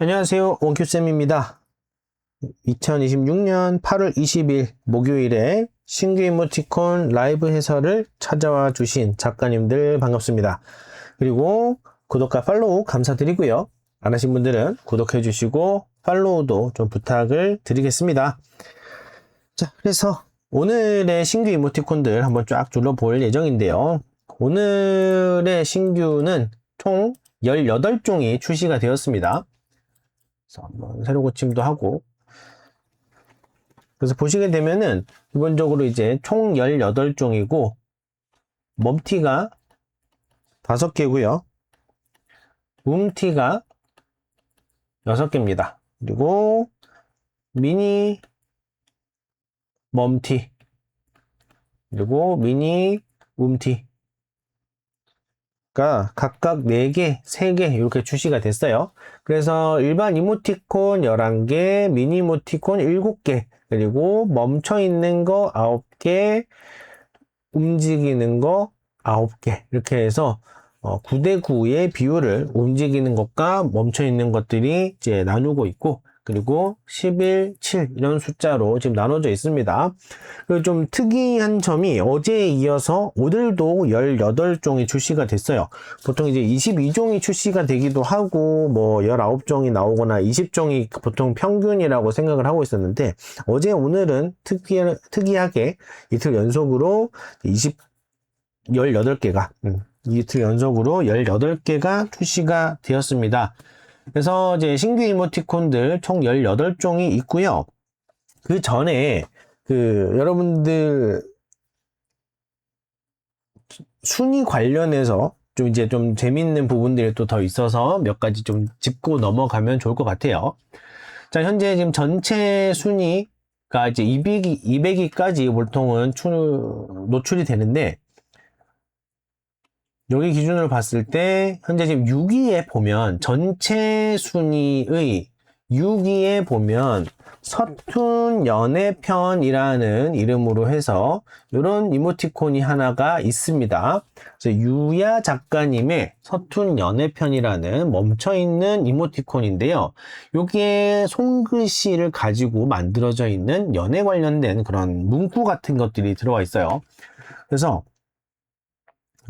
안녕하세요. 원큐쌤입니다. 2026년 8월 20일 목요일에 신규 이모티콘 라이브 해설을 찾아와 주신 작가님들 반갑습니다. 그리고 구독과 팔로우 감사드리고요. 안 하신 분들은 구독해 주시고 팔로우도 좀 부탁을 드리겠습니다. 자, 그래서 오늘의 신규 이모티콘들 한번 쫙 둘러볼 예정인데요. 오늘의 신규는 총 18종이 출시가 되었습니다. 그래서 한번 새로 고침도 하고, 그래서 보시게 되면은 기본적으로 이제 총 18종이고 멈티가 5개고요 움티가 6개입니다 그리고 미니 멈티 그리고 미니 움티 가 각각 4개, 3개 이렇게 출시가 됐어요. 그래서 일반 이모티콘 11개, 미니 이모티콘 7개, 그리고 멈춰있는 거 9개, 움직이는 거 9개 이렇게 해서 9대 9의 비율을 움직이는 것과 멈춰있는 것들이 이제 나누고 있고, 그리고 11, 7 이런 숫자로 지금 나눠져 있습니다. 그리고 좀 특이한 점이 어제에 이어서 오늘도 18종이 출시가 됐어요. 보통 이제 22종이 출시가 되기도 하고 뭐 19종이 나오거나 20종이 보통 평균이라고 생각을 하고 있었는데, 어제 오늘은 특이하게 이틀 연속으로 18개가 이틀 연속으로 18개가 출시가 되었습니다. 그래서 이제 신규 이모티콘들 총 18종이 있고요. 그 전에 여러분들 순위 관련해서 좀 재밌는 부분들이 또 더 있어서 몇 가지 좀 짚고 넘어가면 좋을 것 같아요. 자, 현재 지금 전체 순위가 이제 200위까지 보통은 노출이 되는데, 여기 기준으로 봤을 때 현재 지금 6위에 보면 전체 순위의 6위에 보면 서툰 연애편이라는 이름으로 해서 이런 이모티콘이 하나가 있습니다. 그래서 유야 작가님의 서툰 연애편이라는 멈춰있는 이모티콘인데요. 여기에 손글씨를 가지고 만들어져 있는 연애 관련된 그런 문구 같은 것들이 들어가 있어요. 그래서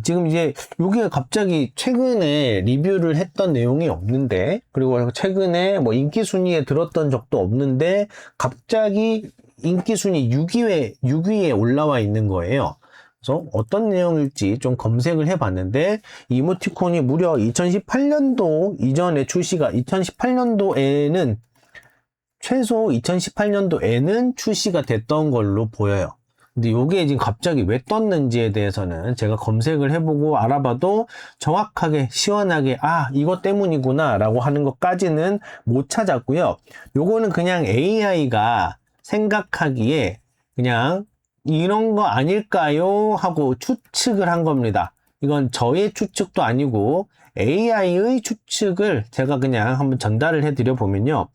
지금 이제 여기에 갑자기 최근에 리뷰를 했던 내용이 없는데, 그리고 최근에 뭐 인기 순위에 들었던 적도 없는데 갑자기 인기 순위 6위에 올라와 있는 거예요. 그래서 어떤 내용일지 좀 검색을 해봤는데, 이모티콘이 무려 2018년도 이전에 출시가 2018년도에는 최소 2018년도에는 출시가 됐던 걸로 보여요. 근데 요게 지금 갑자기 왜 떴는지에 대해서는 제가 검색을 해보고 알아봐도 정확하게 시원하게 이것 때문이구나 라고 하는 것까지는 못 찾았고요. 요거는 그냥 AI가 생각하기에 그냥 이런 거 아닐까요 하고 추측을 한 겁니다. 이건 저의 추측도 아니고 AI의 추측을 제가 그냥 한번 전달을 해드려 보면요,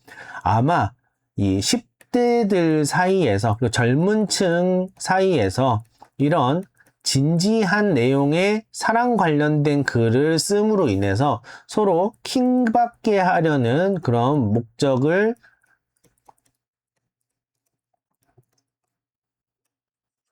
아마 이 10대들 사이에서, 젊은 층 사이에서 이런 진지한 내용의 사랑 관련된 글을 씀으로 인해서 서로 킹받게 하려는 그런 목적을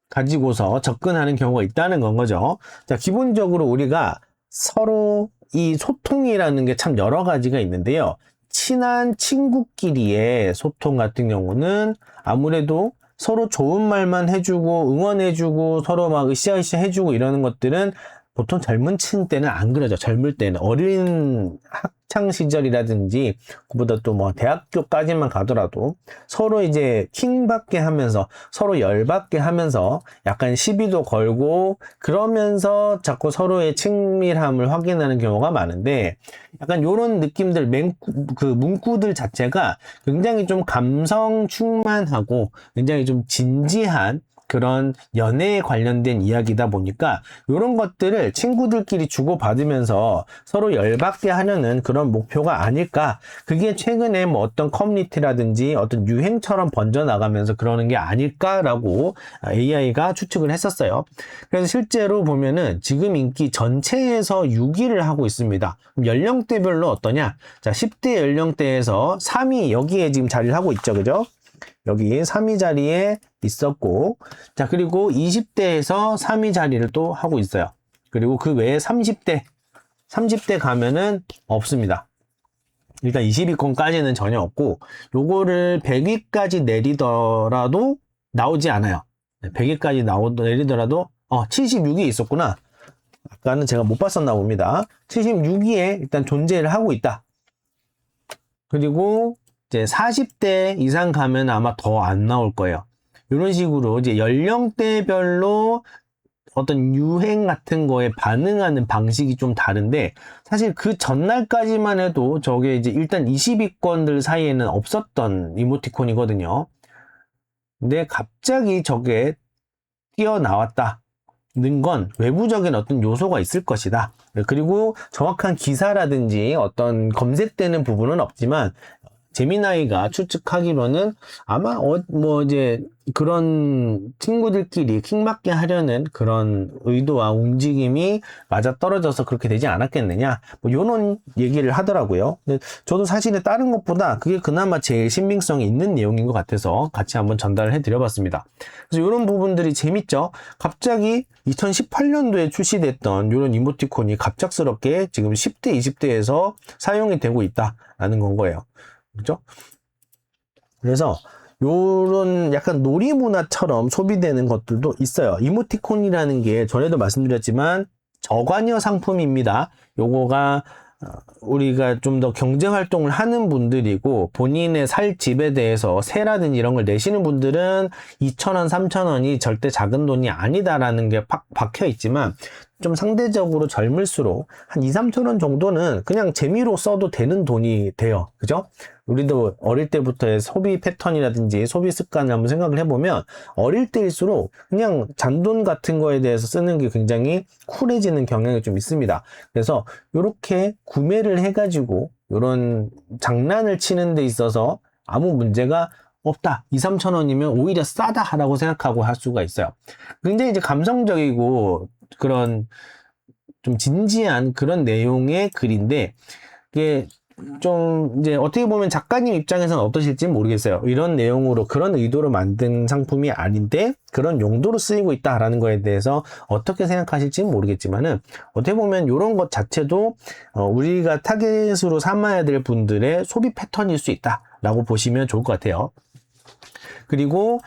가지고서 접근하는 경우가 있다는 건 거죠. 자, 기본적으로 우리가 서로 이 소통이라는 게 참 여러 가지가 있는데요. 친한 친구끼리의 소통 같은 경우는 아무래도 서로 좋은 말만 해주고 응원해주고 서로 막 으쌰으쌰 해주고 이러는 것들은 보통 젊은 층 때는 안 그러죠. 젊을 때는 어린 학창 시절이라든지 그보다 또 뭐 대학교까지만 가더라도 서로 이제 킹받게 하면서 서로 열받게 하면서 약간 시비도 걸고 그러면서 자꾸 서로의 친밀함을 확인하는 경우가 많은데, 약간 요런 느낌들, 문구들 자체가 굉장히 좀 감성 충만하고 굉장히 좀 진지한 그런 연애에 관련된 이야기다 보니까 이런 것들을 친구들끼리 주고받으면서 서로 열받게 하려는 그런 목표가 아닐까. 그게 최근에 뭐 어떤 커뮤니티라든지 어떤 유행처럼 번져나가면서 그러는 게 아닐까라고 AI가 추측을 했었어요. 그래서 실제로 보면은 지금 인기 전체에서 6위를 하고 있습니다. 연령대별로 어떠냐? 자, 10대 연령대에서 3위 여기에 지금 자리를 하고 있죠. 그죠? 여기 3위 자리에 있었고, 자, 그리고 20대에서 3위 자리를 또 하고 있어요. 그리고 그 외에 30대 가면은 없습니다. 일단 20위권까지는 전혀 없고, 요거를 100위까지 내리더라도 나오지 않아요. 100위까지 내리더라도, 76위 있었구나. 아까는 제가 못 봤었나 봅니다. 76위에 일단 존재를 하고 있다. 그리고 이제 40대 이상 가면 아마 더 안 나올 거예요. 이런 식으로 이제 연령대별로 어떤 유행 같은 거에 반응하는 방식이 좀 다른데, 사실 그 전날까지만 해도 저게 이제 일단 20위권들 사이에는 없었던 이모티콘이거든요. 근데 갑자기 저게 뛰어나왔다는 건 외부적인 어떤 요소가 있을 것이다. 그리고 정확한 기사라든지 어떤 검색되는 부분은 없지만, 제미나이가 추측하기로는 아마 이제 그런 친구들끼리 킹맞게 하려는 그런 의도와 움직임이 맞아떨어져서 그렇게 되지 않았겠느냐, 뭐 요런 얘기를 하더라고요. 근데 저도 사실은 다른 것보다 그게 그나마 제일 신빙성이 있는 내용인 것 같아서 같이 한번 전달을 해드려봤습니다. 그래서 이런 부분들이 재밌죠. 갑자기 2018년도에 출시됐던 이런 이모티콘이 갑작스럽게 지금 10대, 20대에서 사용이 되고 있다라는 건 거예요. 그죠? 그래서 요런 약간 놀이문화처럼 소비되는 것들도 있어요. 이모티콘이라는 게 전에도 말씀드렸지만 저관여 상품입니다. 요거가 우리가 좀 더 경쟁 활동을 하는 분들이고, 본인의 살 집에 대해서 세라든지 이런 걸 내시는 분들은 2,000원, 3,000원이 절대 작은 돈이 아니다라는 게 박혀 있지만, 좀 상대적으로 젊을수록 한 2, 3,000원 정도는 그냥 재미로 써도 되는 돈이 돼요. 그죠? 우리도 어릴 때부터의 소비 패턴이라든지 소비 습관을 한번 생각을 해보면, 어릴 때일수록 그냥 잔돈 같은 거에 대해서 쓰는 게 굉장히 쿨해지는 경향이 좀 있습니다. 그래서 이렇게 구매를 해가지고 이런 장난을 치는 데 있어서 아무 문제가 없다. 2, 3,000원이면 오히려 싸다라고 생각하고 할 수가 있어요. 굉장히 이제 감성적이고 그런 좀 진지한 그런 내용의 글인데, 이게 좀 이제 어떻게 보면 작가님 입장에서는 어떠실지 모르겠어요. 이런 내용으로 그런 의도로 만든 상품이 아닌데 그런 용도로 쓰이고 있다라는 거에 대해서 어떻게 생각하실지는 모르겠지만은, 어떻게 보면 이런 것 자체도 우리가 타겟으로 삼아야 될 분들의 소비 패턴일 수 있다라고 보시면 좋을 것 같아요. 그리고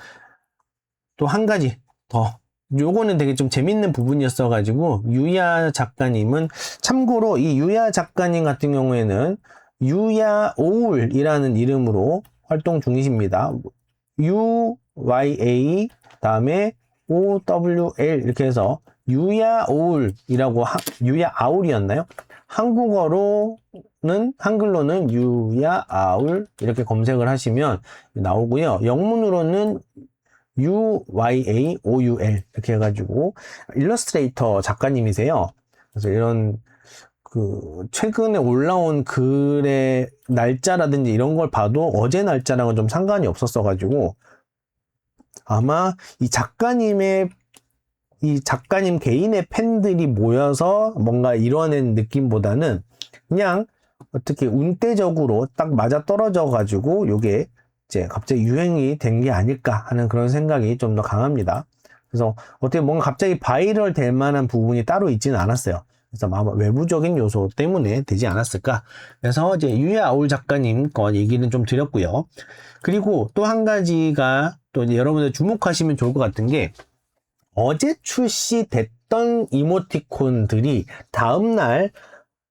또 한 가지 더, 요거는 되게 좀 재밌는 부분이었어가지고, 유야 작가님은, 참고로 이 유야 작가님 같은 경우에는 유야 오울이라는 이름으로 활동 중이십니다. UYA 다음에 OWL 이렇게 해서 유야 오울이라고, 유야 아울이었나요? 한글로는 유야 아울 이렇게 검색을 하시면 나오고요. 영문으로는 UYAOUL 이렇게 해가지고 일러스트레이터 작가님이세요. 그래서 이런 최근에 올라온 글의 날짜라든지 이런 걸 봐도 어제 날짜랑은 좀 상관이 없었어가지고, 아마 이 작가님 개인의 팬들이 모여서 뭔가 이뤄낸 느낌보다는 그냥 어떻게 운대적으로 딱 맞아 떨어져가지고 요게 이제 갑자기 유행이 된 게 아닐까 하는 그런 생각이 좀 더 강합니다. 그래서 어떻게 뭔가 갑자기 바이럴 될 만한 부분이 따로 있지는 않았어요. 그래서 아마 외부적인 요소 때문에 되지 않았을까. 그래서 이제 유야 아울 작가님 거 얘기는 좀 드렸고요. 그리고 또 한 가지가 또 이제 여러분들 주목하시면 좋을 것 같은 게, 어제 출시됐던 이모티콘들이 다음날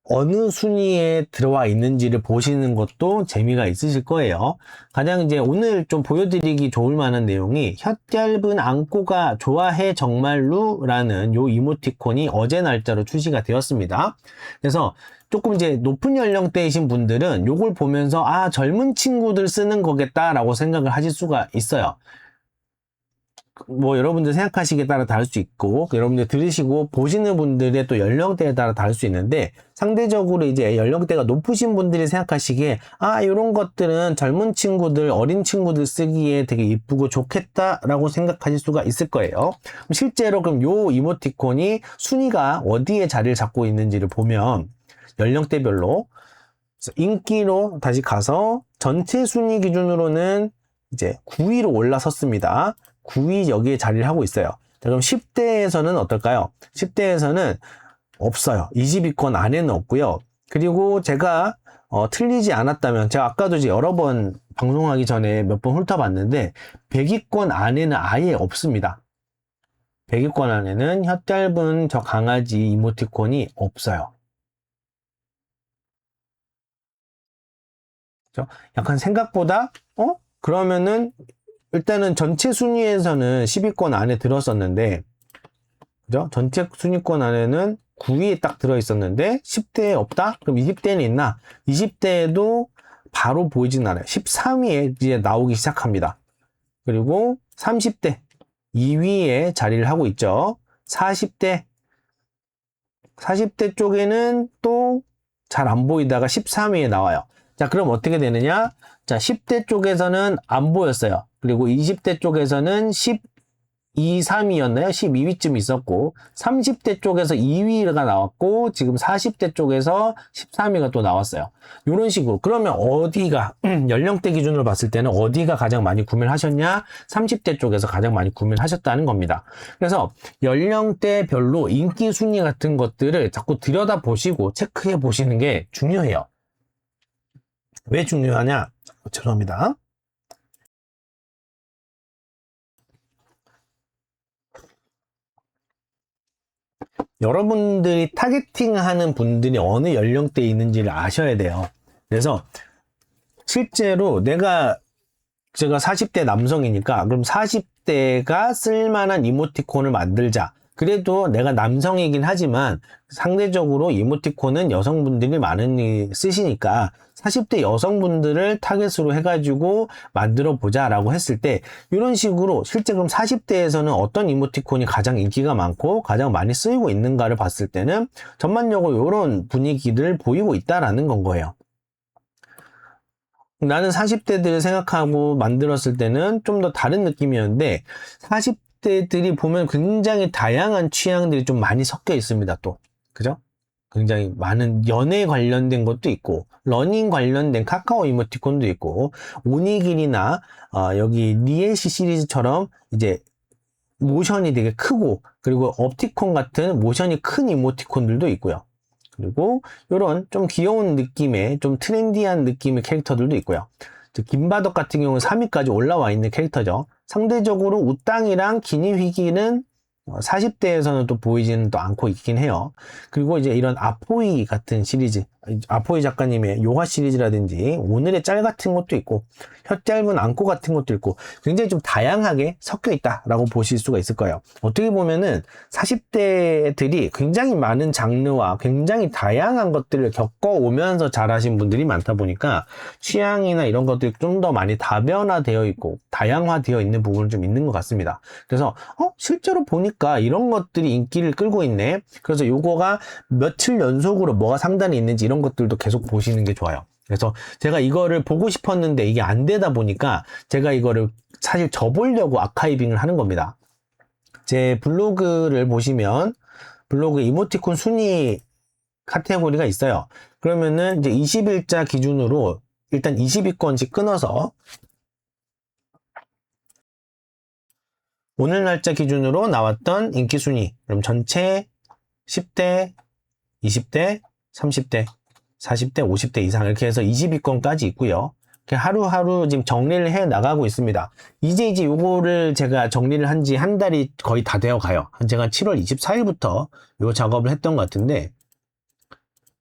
어느 순위에 들어와 있는지를 보시는 것도 재미가 있으실 거예요. 가장 이제 오늘 좀 보여드리기 좋을 만한 내용이, 혓짧은 앙꼬가 좋아해 정말로 라는 요 이모티콘이 어제 날짜로 출시가 되었습니다. 그래서 조금 이제 높은 연령대이신 분들은 요걸 보면서 젊은 친구들 쓰는 거겠다라고 생각을 하실 수가 있어요. 뭐 여러분들 생각하시기에 따라 다를 수 있고 여러분들 들으시고 보시는 분들의 또 연령대에 따라 다를 수 있는데 상대적으로 이제 연령대가 높으신 분들이 생각하시기에 이런 것들은 젊은 친구들 어린 친구들 쓰기에 되게 이쁘고 좋겠다라고 생각하실 수가 있을 거예요. 실제로 그럼 요 이모티콘이 순위가 어디에 자리를 잡고 있는지를 보면 연령대별로 인기로 다시 가서 전체 순위 기준으로는 이제 9위로 올라섰습니다. 9위 여기에 자리를 하고 있어요. 자, 그럼 10대에서는 어떨까요? 10대에서는 없어요. 20위권 안에는 없고요. 그리고 제가 틀리지 않았다면 제가 아까도 이제 여러 번 방송하기 전에 몇 번 훑어봤는데 100위권 안에는 아예 없습니다. 100위권 안에는 혀 짧은 저 강아지 이모티콘이 없어요. 그렇죠? 약간 생각보다 그러면은 일단은 전체 순위에서는 10위권 안에 들었었는데, 그죠? 전체 순위권 안에는 9위에 딱 들어있었는데, 10대에 없다? 그럼 20대에는 있나? 20대에도 바로 보이진 않아요. 13위에 이제 나오기 시작합니다. 그리고 30대, 2위에 자리를 하고 있죠. 40대 쪽에는 또 잘 안 보이다가 13위에 나와요. 자, 그럼 어떻게 되느냐? 자, 10대 쪽에서는 안 보였어요. 그리고 20대 쪽에서는 12, 3위였나요? 12위쯤 있었고, 30대 쪽에서 2위가 나왔고, 지금 40대 쪽에서 13위가 또 나왔어요. 이런 식으로. 그러면 어디가, 연령대 기준으로 봤을 때는 어디가 가장 많이 구매를 하셨냐? 30대 쪽에서 가장 많이 구매를 하셨다는 겁니다. 그래서 연령대별로 인기 순위 같은 것들을 자꾸 들여다보시고 체크해 보시는 게 중요해요. 왜 중요하냐? 죄송합니다. 여러분들이 타겟팅하는 분들이 어느 연령대에 있는지를 아셔야 돼요. 그래서 실제로 제가 40대 남성이니까 그럼 40대가 쓸만한 이모티콘을 만들자. 그래도 내가 남성이긴 하지만 상대적으로 이모티콘은 여성분들이 많이 쓰시니까 40대 여성분들을 타겟으로 해가지고 만들어 보자 라고 했을 때 이런 식으로 실제 그럼 40대에서는 어떤 이모티콘이 가장 인기가 많고 가장 많이 쓰이고 있는가를 봤을 때는 전반적으로 이런 분위기를 보이고 있다라는 건 거예요. 나는 40대들을 생각하고 만들었을 때는 좀 더 다른 느낌이었는데 40대들이 보면 굉장히 다양한 취향들이 좀 많이 섞여 있습니다. 또 그죠? 굉장히 많은 연애 관련된 것도 있고 러닝 관련된 카카오 이모티콘도 있고 오니길이나 여기 리에시 시리즈처럼 이제 모션이 되게 크고 그리고 업티콘 같은 모션이 큰 이모티콘들도 있고요. 그리고 이런 좀 귀여운 느낌의 좀 트렌디한 느낌의 캐릭터들도 있고요. 김바덕 같은 경우는 3위까지 올라와 있는 캐릭터죠. 상대적으로 우땅이랑 기니휘기는 40대에서는 또 보이지는 또 않고 있긴 해요. 그리고 이제 이런 아포이 같은 시리즈, 아포이 작가님의 요가 시리즈라든지 오늘의 짤 같은 것도 있고 혀 짧은 안고 같은 것도 있고 굉장히 좀 다양하게 섞여 있다라고 보실 수가 있을 거예요. 어떻게 보면은 40대들이 굉장히 많은 장르와 굉장히 다양한 것들을 겪어오면서 잘하신 분들이 많다 보니까 취향이나 이런 것들이 좀 더 많이 다변화되어 있고 다양화되어 있는 부분은 좀 있는 것 같습니다. 그래서 실제로 보니까 이런 것들이 인기를 끌고 있네. 그래서 요거가 며칠 연속으로 뭐가 상단에 있는지 이런 것들도 계속 보시는 게 좋아요. 그래서 제가 이거를 보고 싶었는데 이게 안 되다 보니까 제가 이거를 사실 접으려고 아카이빙을 하는 겁니다. 제 블로그를 보시면 블로그 이모티콘 순위 카테고리가 있어요. 그러면은 이제 20일자 기준으로 일단 20위권씩 끊어서 오늘 날짜 기준으로 나왔던 인기 순위 그럼 전체 10대, 20대, 30대, 40대, 50대 이상 이렇게 해서 20위권까지 있고요. 이렇게 하루하루 지금 정리를 해 나가고 있습니다. 이제 요거를 제가 정리를 한 지 한 달이 거의 다 되어 가요. 제가 7월 24일부터 요 작업을 했던 것 같은데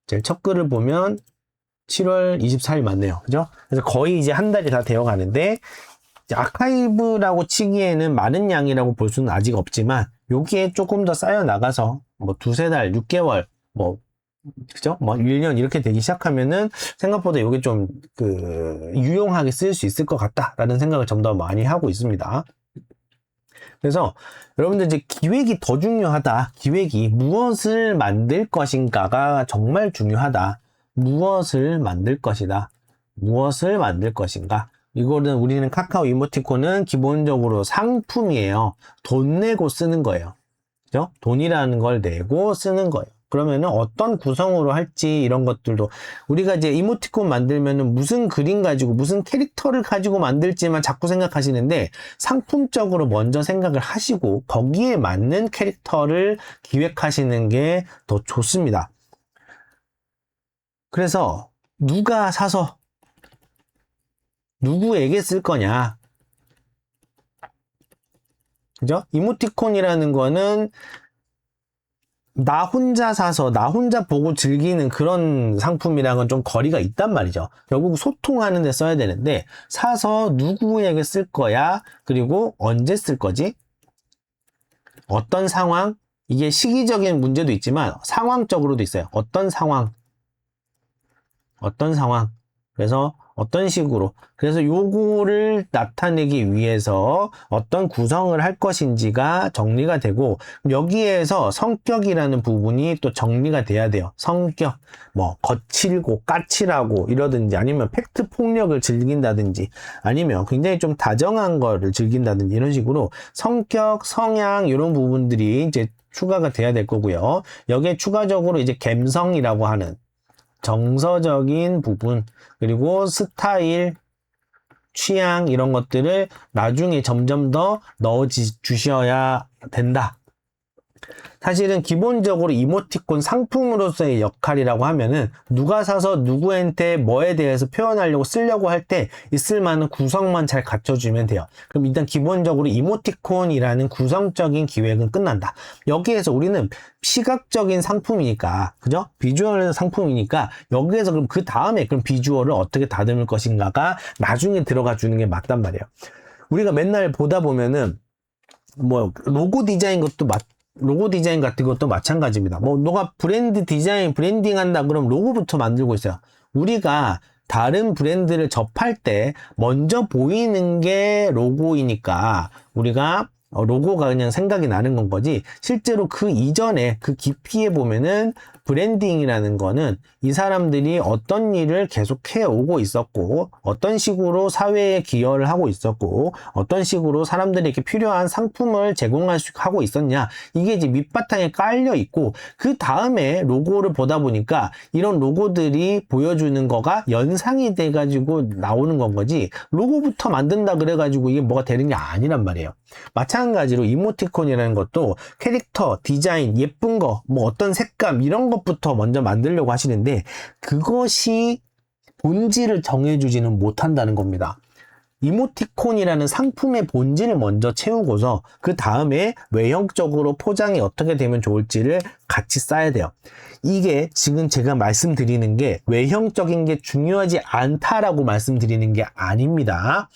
제 첫 글을 보면 7월 24일 맞네요. 그죠? 그래서 거의 이제 한 달이 다 되어 가는데 아카이브라고 치기에는 많은 양이라고 볼 수는 아직 없지만 여기에 조금 더 쌓여 나가서 뭐 두세 달, 6개월 뭐 그죠? 뭐 1년 이렇게 되기 시작하면은 생각보다 이게 좀 유용하게 쓸 수 있을 것 같다라는 생각을 좀 더 많이 하고 있습니다. 그래서 여러분들 이제 기획이 더 중요하다. 기획이 무엇을 만들 것인가가 정말 중요하다. 무엇을 만들 것이다. 무엇을 만들 것인가. 이거는 우리는 카카오 이모티콘은 기본적으로 상품이에요. 돈 내고 쓰는 거예요. 그죠? 돈이라는 걸 내고 쓰는 거예요. 그러면은 어떤 구성으로 할지 이런 것들도 우리가 이제 이모티콘 만들면은 무슨 그림 가지고 무슨 캐릭터를 가지고 만들지만 자꾸 생각하시는데 상품적으로 먼저 생각을 하시고 거기에 맞는 캐릭터를 기획하시는 게 더 좋습니다. 그래서 누가 사서 누구에게 쓸 거냐. 그죠? 이모티콘이라는 거는 나 혼자 사서 나 혼자 보고 즐기는 그런 상품이랑은 좀 거리가 있단 말이죠. 결국 소통하는 데 써야 되는데 사서 누구에게 쓸 거야? 그리고 언제 쓸 거지? 어떤 상황? 이게 시기적인 문제도 있지만 상황적으로도 있어요. 어떤 상황? 그래서 어떤 식으로 그래서 요거를 나타내기 위해서 어떤 구성을 할 것인지가 정리가 되고 여기에서 성격이라는 부분이 또 정리가 돼야 돼요. 성격 뭐 거칠고 까칠하고 이러든지 아니면 팩트 폭력을 즐긴다든지 아니면 굉장히 좀 다정한 거를 즐긴다든지 이런 식으로 성격, 성향 이런 부분들이 이제 추가가 돼야 될 거고요. 여기에 추가적으로 이제 감성이라고 하는 정서적인 부분 그리고 스타일, 취향 이런 것들을 나중에 점점 더 넣어 주셔야 된다. 사실은 기본적으로 이모티콘 상품으로서의 역할이라고 하면은 누가 사서 누구한테 뭐에 대해서 표현하려고 쓰려고 할 때 있을 만한 구성만 잘 갖춰주면 돼요. 그럼 일단 기본적으로 이모티콘이라는 구성적인 기획은 끝난다. 여기에서 우리는 시각적인 상품이니까, 그죠? 비주얼 상품이니까 여기에서 그럼 그 다음에 그럼 비주얼을 어떻게 다듬을 것인가가 나중에 들어가 주는 게 맞단 말이에요. 우리가 맨날 보다 보면은 뭐 로고 디자인 같은 것도 마찬가지입니다. 뭐 너가 브랜드 디자인, 브랜딩 한다 그럼 로고부터 만들고 있어요. 우리가 다른 브랜드를 접할 때 먼저 보이는 게 로고이니까 우리가 로고가 그냥 생각이 나는 건 거지 실제로 그 이전에 그 깊이에 보면은 브랜딩이라는 거는 이 사람들이 어떤 일을 계속 해오고 있었고 어떤 식으로 사회에 기여를 하고 있었고 어떤 식으로 사람들에게 필요한 상품을 하고 있었냐 이게 이제 밑바탕에 깔려 있고 그 다음에 로고를 보다 보니까 이런 로고들이 보여주는 거가 연상이 돼가지고 나오는 건 거지 로고부터 만든다 그래가지고 이게 뭐가 되는 게 아니란 말이에요. 마찬가지로 이모티콘이라는 것도 캐릭터, 디자인, 예쁜 거, 뭐 어떤 색감 이런 것부터 먼저 만들려고 하시는데 그것이 본질을 정해주지는 못한다는 겁니다. 이모티콘이라는 상품의 본질을 먼저 채우고서 그 다음에 외형적으로 포장이 어떻게 되면 좋을지를 같이 쌓아야 돼요. 이게 지금 제가 말씀드리는 게 외형적인 게 중요하지 않다라고 말씀드리는 게 아닙니다.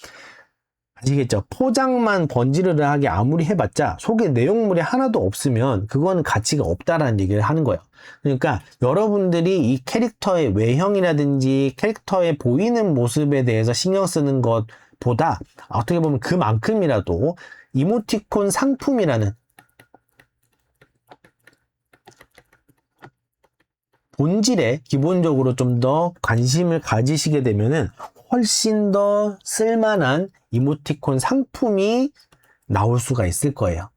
아시겠죠? 포장만 번지르르하게 아무리 해봤자 속에 내용물이 하나도 없으면 그거는 가치가 없다라는 얘기를 하는 거예요. 그러니까 여러분들이 이 캐릭터의 외형이라든지 캐릭터의 보이는 모습에 대해서 신경 쓰는 것보다 어떻게 보면 그만큼이라도 이모티콘 상품이라는 본질에 기본적으로 좀 더 관심을 가지시게 되면은 훨씬 더 쓸만한 이모티콘 상품이 나올 수가 있을 거예요.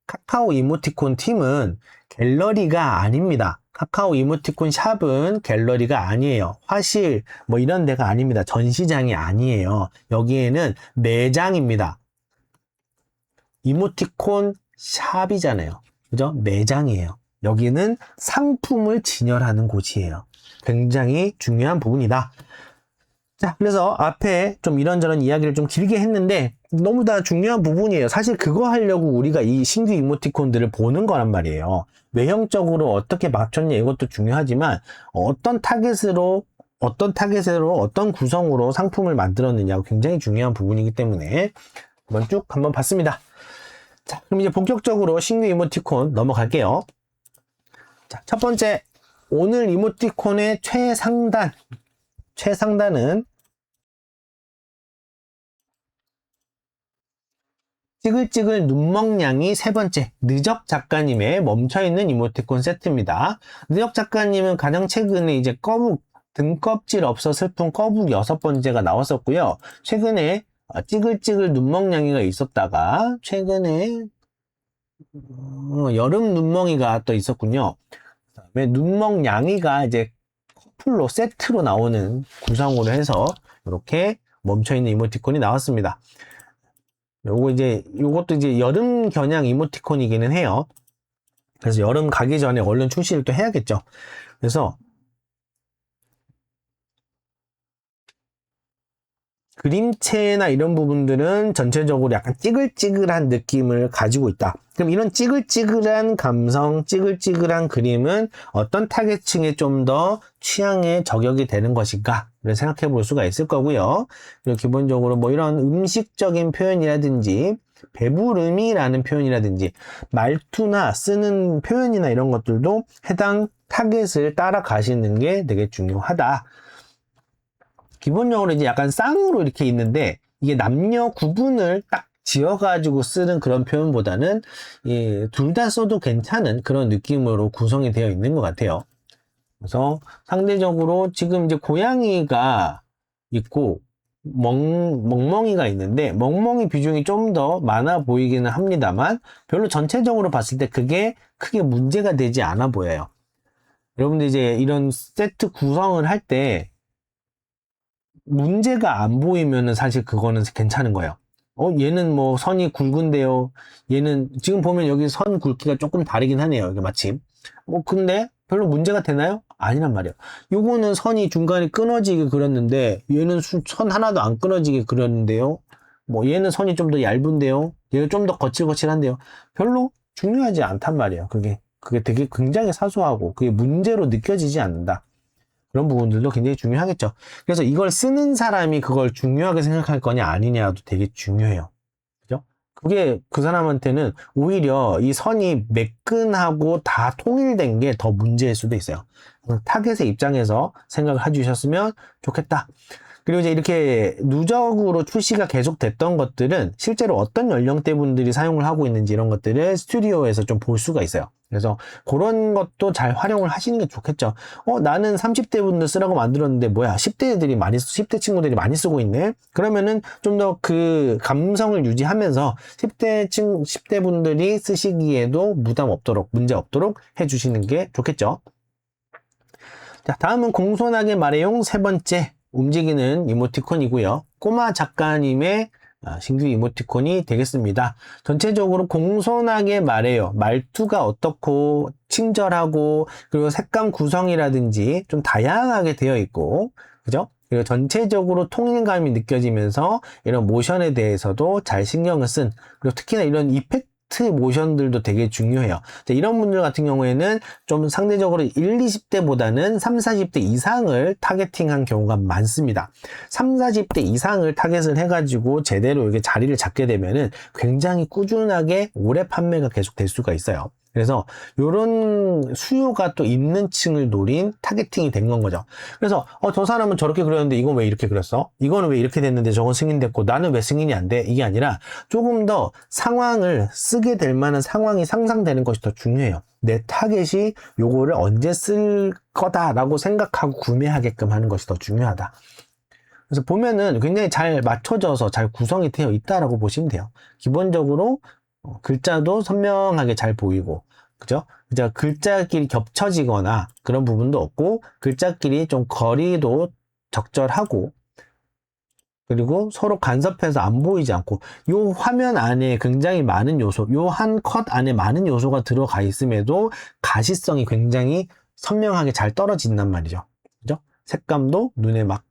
카카오 이모티콘 팀은 갤러리가 아닙니다. 카카오 이모티콘 샵은 갤러리가 아니에요. 화실 뭐 이런 데가 아닙니다. 전시장이 아니에요. 여기에는 매장입니다. 이모티콘 샵이잖아요. 그죠? 매장이에요. 여기는 상품을 진열하는 곳이에요. 굉장히 중요한 부분이다. 자, 그래서 앞에 좀 이런저런 이야기를 좀 길게 했는데 너무 다 중요한 부분이에요. 사실 그거 하려고 우리가 이 신규 이모티콘들을 보는 거란 말이에요. 외형적으로 어떻게 맞췄냐 이것도 중요하지만 어떤 타겟으로 어떤 구성으로 상품을 만들었느냐가 굉장히 중요한 부분이기 때문에 한번 봤습니다. 자, 그럼 이제 본격적으로 신규 이모티콘 넘어갈게요. 자, 첫 번째 오늘 이모티콘의 최상단은 찌글찌글 눈먹냥이 세 번째, 느적 작가님의 멈춰있는 이모티콘 세트입니다. 느적 작가님은 가장 최근에 이제 거북, 등껍질 없어 슬픈 거북 6번째가 나왔었고요. 최근에 찌글찌글 눈먹냥이가 있었다가 최근에 여름 눈멍이가 또 있었군요. 그다음에 눈먹냥이가 이제 커플로 세트로 나오는 구성으로 해서 이렇게 멈춰있는 이모티콘이 나왔습니다. 요것도 이제 여름 겨냥 이모티콘이기는 해요. 그래서 여름 가기 전에 얼른 출시를 또 해야겠죠. 그래서 그림체나 이런 부분들은 전체적으로 약간 찌글찌글한 느낌을 가지고 있다. 그럼 이런 찌글찌글한 감성, 찌글찌글한 그림은 어떤 타겟층에 좀 더 취향에 저격이 되는 것인가를 생각해 볼 수가 있을 거고요. 그리고 기본적으로 뭐 이런 음식적인 표현이라든지 배부름이라는 표현이라든지 말투나 쓰는 표현이나 이런 것들도 해당 타겟을 따라가시는 게 되게 중요하다. 기본적으로 이제 약간 쌍으로 이렇게 있는데 이게 남녀 구분을 딱 지어가지고 쓰는 그런 표현보다는 둘 다 써도 괜찮은 그런 느낌으로 구성이 되어 있는 것 같아요. 그래서 상대적으로 지금 이제 고양이가 있고 멍멍이가 있는데 멍멍이 비중이 좀 더 많아 보이기는 합니다만 별로 전체적으로 봤을 때 그게 크게 문제가 되지 않아 보여요. 여러분들 이제 이런 세트 구성을 할 때 문제가 안 보이면은 사실 그거는 괜찮은 거예요. 얘는 뭐 선이 굵은데요. 얘는 지금 보면 여기 선 굵기가 조금 다르긴 하네요. 이게 마침. 근데 별로 문제가 되나요? 아니란 말이에요. 요거는 선이 중간에 끊어지게 그렸는데 얘는 선 하나도 안 끊어지게 그렸는데요. 얘는 선이 좀 더 얇은데요. 얘는 좀 더 거칠거칠한데요. 별로 중요하지 않단 말이에요. 그게 되게 굉장히 사소하고 그게 문제로 느껴지지 않는다. 그런 부분들도 굉장히 중요하겠죠. 그래서 이걸 쓰는 사람이 그걸 중요하게 생각할 거냐 아니냐도 되게 중요해요. 그죠? 그게 그 사람한테는 오히려 이 선이 매끈하고 다 통일된 게 더 문제일 수도 있어요. 타겟의 입장에서 생각을 해주셨으면 좋겠다. 그리고 이제 이렇게 누적으로 출시가 계속 됐던 것들은 실제로 어떤 연령대 분들이 사용을 하고 있는지 이런 것들을 스튜디오에서 좀 볼 수가 있어요. 그래서 그런 것도 잘 활용을 하시는 게 좋겠죠. 나는 30대 분들 쓰라고 만들었는데 뭐야 10대 친구들이 많이 쓰고 있네. 그러면은 좀 더 그 감성을 유지하면서 10대 분들이 쓰시기에도 부담 없도록 문제 없도록 해주시는 게 좋겠죠. 자, 다음은 공손하게 말해용 세 번째 움직이는 이모티콘이고요. 꼬마 작가님의 신규 이모티콘이 되겠습니다. 전체적으로 공손하게 말해요. 말투가 어떻고 친절하고 그리고 색감 구성이라든지 좀 다양하게 되어 있고 그죠? 그리고 전체적으로 통일감이 느껴지면서 이런 모션에 대해서도 잘 신경을 쓴 그리고 특히나 이런 이펙트 모션들도 되게 중요해요. 이런 분들 같은 경우에는 좀 상대적으로 1, 20대보다는 3, 40대 이상을 타겟팅한 경우가 많습니다. 3, 40대 이상을 타겟을 해가지고 제대로 이게 자리를 잡게 되면은 굉장히 꾸준하게 오래 판매가 계속 될 수가 있어요. 그래서 이런 수요가 또 있는 층을 노린 타겟팅이 된 건 거죠. 그래서 저 사람은 저렇게 그렸는데 이건 왜 이렇게 그렸어? 이거는 왜 이렇게 됐는데 저건 승인됐고 나는 왜 승인이 안 돼? 이게 아니라 조금 더 상황을 쓰게 될 만한 상황이 상상되는 것이 더 중요해요. 내 타겟이 요거를 언제 쓸 거다라고 생각하고 구매하게끔 하는 것이 더 중요하다. 그래서 보면은 굉장히 잘 맞춰져서 잘 구성이 되어 있다라고 보시면 돼요. 기본적으로 글자도 선명하게 잘 보이고, 그죠? 글자끼리 겹쳐지거나 그런 부분도 없고, 글자끼리 좀 거리도 적절하고, 그리고 서로 간섭해서 안 보이지 않고, 요 화면 안에 굉장히 많은 요소, 요 한 컷 안에 많은 요소가 들어가 있음에도 가시성이 굉장히 선명하게 잘 떨어진단 말이죠. 그죠? 색감도 눈에 막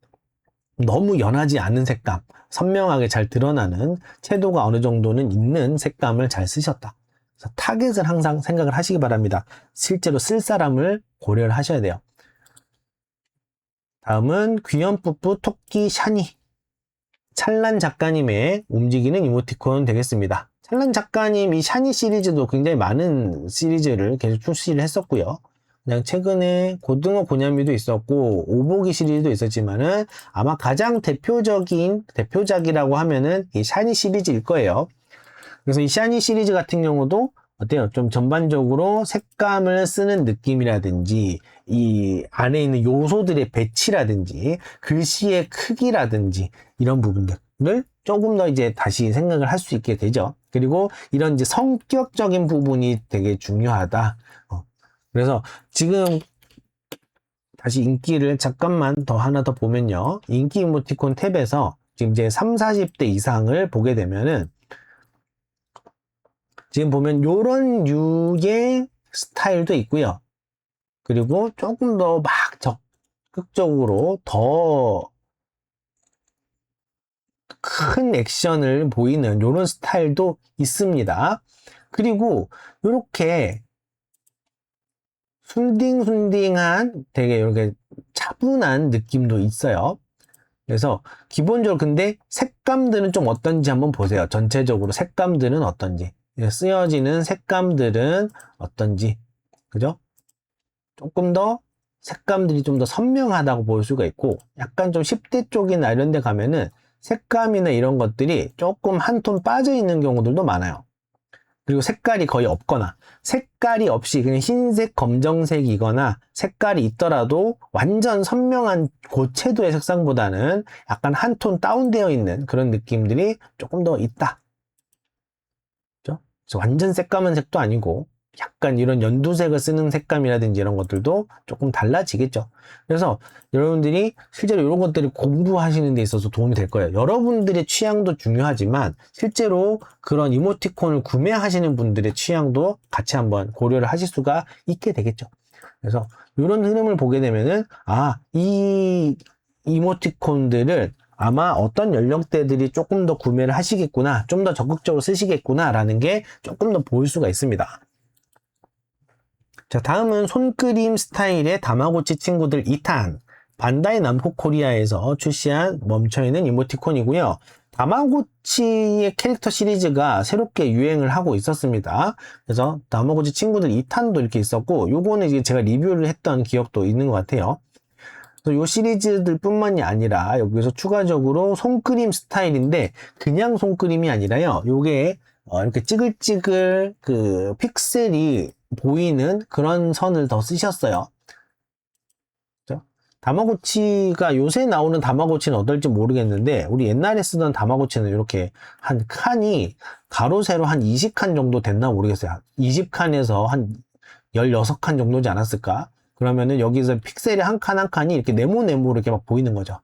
너무 연하지 않은 색감, 선명하게 잘 드러나는 채도가 어느 정도는 있는 색감을 잘 쓰셨다. 그래서 타겟을 항상 생각을 하시기 바랍니다. 실제로 쓸 사람을 고려를 하셔야 돼요. 다음은 귀염뿌뿌 토끼 샤니. 찰란 작가님의 움직이는 이모티콘 되겠습니다. 찰란 작가님 이 샤니 시리즈도 굉장히 많은 시리즈를 계속 출시를 했었고요. 그냥 최근에 고등어 고냐미도 있었고 오보기 시리즈도 있었지만은 아마 가장 대표작이라고 하면은 이 샤니 시리즈일 거예요. 그래서 이 샤니 시리즈 같은 경우도 어때요? 좀 전반적으로 색감을 쓰는 느낌이라든지 이 안에 있는 요소들의 배치라든지 글씨의 크기라든지 이런 부분들을 조금 더 이제 다시 생각을 할 수 있게 되죠. 그리고 이런 이제 성격적인 부분이 되게 중요하다. 그래서 지금 다시 인기를 잠깐만 더 하나 더 보면요. 인기 이모티콘 탭에서 지금 이제 3, 40대 이상을 보게 되면은 지금 보면 요런 류의 스타일도 있고요. 그리고 조금 더 막 적극적으로 더 큰 액션을 보이는 요런 스타일도 있습니다. 그리고 요렇게 순딩순딩한 되게 이렇게 차분한 느낌도 있어요. 그래서 기본적으로 근데 색감들은 좀 어떤지 한번 보세요. 전체적으로 색감들은 어떤지. 쓰여지는 색감들은 어떤지. 그죠? 조금 더 색감들이 좀 더 선명하다고 볼 수가 있고, 약간 좀 10대 쪽이나 이런 데 가면은 색감이나 이런 것들이 조금 한 톤 빠져 있는 경우들도 많아요. 그리고 색깔이 거의 없거나, 색깔이 없이 그냥 흰색, 검정색이거나 색깔이 있더라도 완전 선명한 고채도의 색상보다는 약간 한 톤 다운되어 있는 그런 느낌들이 조금 더 있다. 그죠? 그래서 완전 새까만 색도 아니고 약간 이런 연두색을 쓰는 색감이라든지 이런 것들도 조금 달라지겠죠. 그래서 여러분들이 실제로 이런 것들을 공부하시는 데 있어서 도움이 될 거예요. 여러분들의 취향도 중요하지만 실제로 그런 이모티콘을 구매하시는 분들의 취향도 같이 한번 고려를 하실 수가 있게 되겠죠. 그래서 이런 흐름을 보게 되면은 이 이모티콘들을 아마 어떤 연령대들이 조금 더 구매를 하시겠구나, 좀 더 적극적으로 쓰시겠구나 라는 게 조금 더 보일 수가 있습니다. 자, 다음은 손그림 스타일의 다마고치 친구들 2탄, 반다이 남코 코리아에서 출시한 멈춰있는 이모티콘이고요. 다마고치의 캐릭터 시리즈가 새롭게 유행을 하고 있었습니다. 그래서 다마고치 친구들 2탄도 이렇게 있었고, 요거는 이제 제가 리뷰를 했던 기억도 있는 것 같아요. 그래서 요 시리즈들 뿐만이 아니라 여기서 추가적으로 손그림 스타일인데 그냥 손그림이 아니라요. 요게 이렇게 찌글찌글 그 픽셀이 보이는 그런 선을 더 쓰셨어요. 그죠? 다마고치가 요새 나오는 다마고치는 어떨지 모르겠는데 우리 옛날에 쓰던 다마고치는 이렇게 한 칸이 가로 세로 한 20칸 정도 됐나 모르겠어요. 20칸에서 한 16칸 정도지 않았을까? 그러면은 여기서 픽셀이 한 칸 한 칸이 이렇게 네모네모로 이렇게 막 보이는 거죠.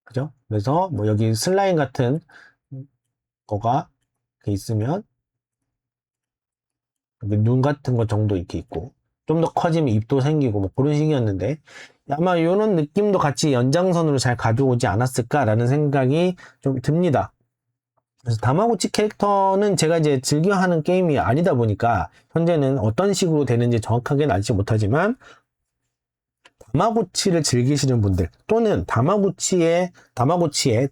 그죠? 그래서 뭐 여기 슬라임 같은 거가 이렇게 있으면 눈 같은 거 정도 이렇게 있고 좀 더 커지면 입도 생기고 뭐 그런 식이었는데 아마 이런 느낌도 같이 연장선으로 잘 가져오지 않았을까라는 생각이 좀 듭니다. 그래서 다마고치 캐릭터는 제가 이제 즐겨하는 게임이 아니다 보니까 현재는 어떤 식으로 되는지 정확하게는 알지 못하지만 다마고치를 즐기시는 분들 또는 다마고치에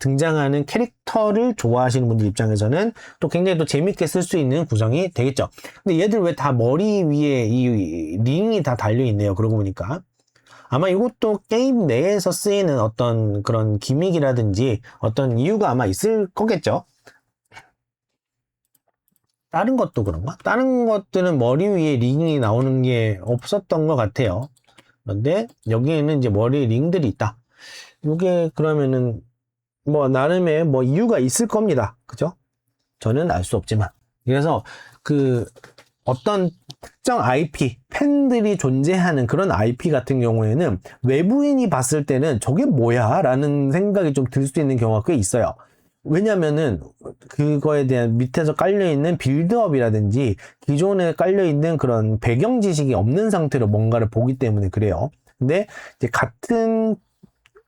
등장하는 캐릭터를 좋아하시는 분들 입장에서는 또 굉장히 또 재밌게 쓸 수 있는 구성이 되겠죠. 근데 얘들 왜 다 머리 위에 이 링이 다 달려 있네요. 그러고 보니까 아마 이것도 게임 내에서 쓰이는 어떤 그런 기믹이라든지 어떤 이유가 아마 있을 거겠죠. 다른 것도 그런가? 다른 것들은 머리 위에 링이 나오는 게 없었던 것 같아요. 그런데 여기에는 이제 머리에 링들이 있다. 이게 그러면은 뭐 나름의 뭐 이유가 있을 겁니다. 그죠? 저는 알 수 없지만. 그래서 그 어떤 특정 IP, 팬들이 존재하는 그런 IP 같은 경우에는 외부인이 봤을 때는 저게 뭐야? 라는 생각이 좀 들 수 있는 경우가 꽤 있어요. 왜냐면은 그거에 대한 밑에서 깔려있는 빌드업이라든지 기존에 깔려있는 그런 배경 지식이 없는 상태로 뭔가를 보기 때문에 그래요. 근데 이제 같은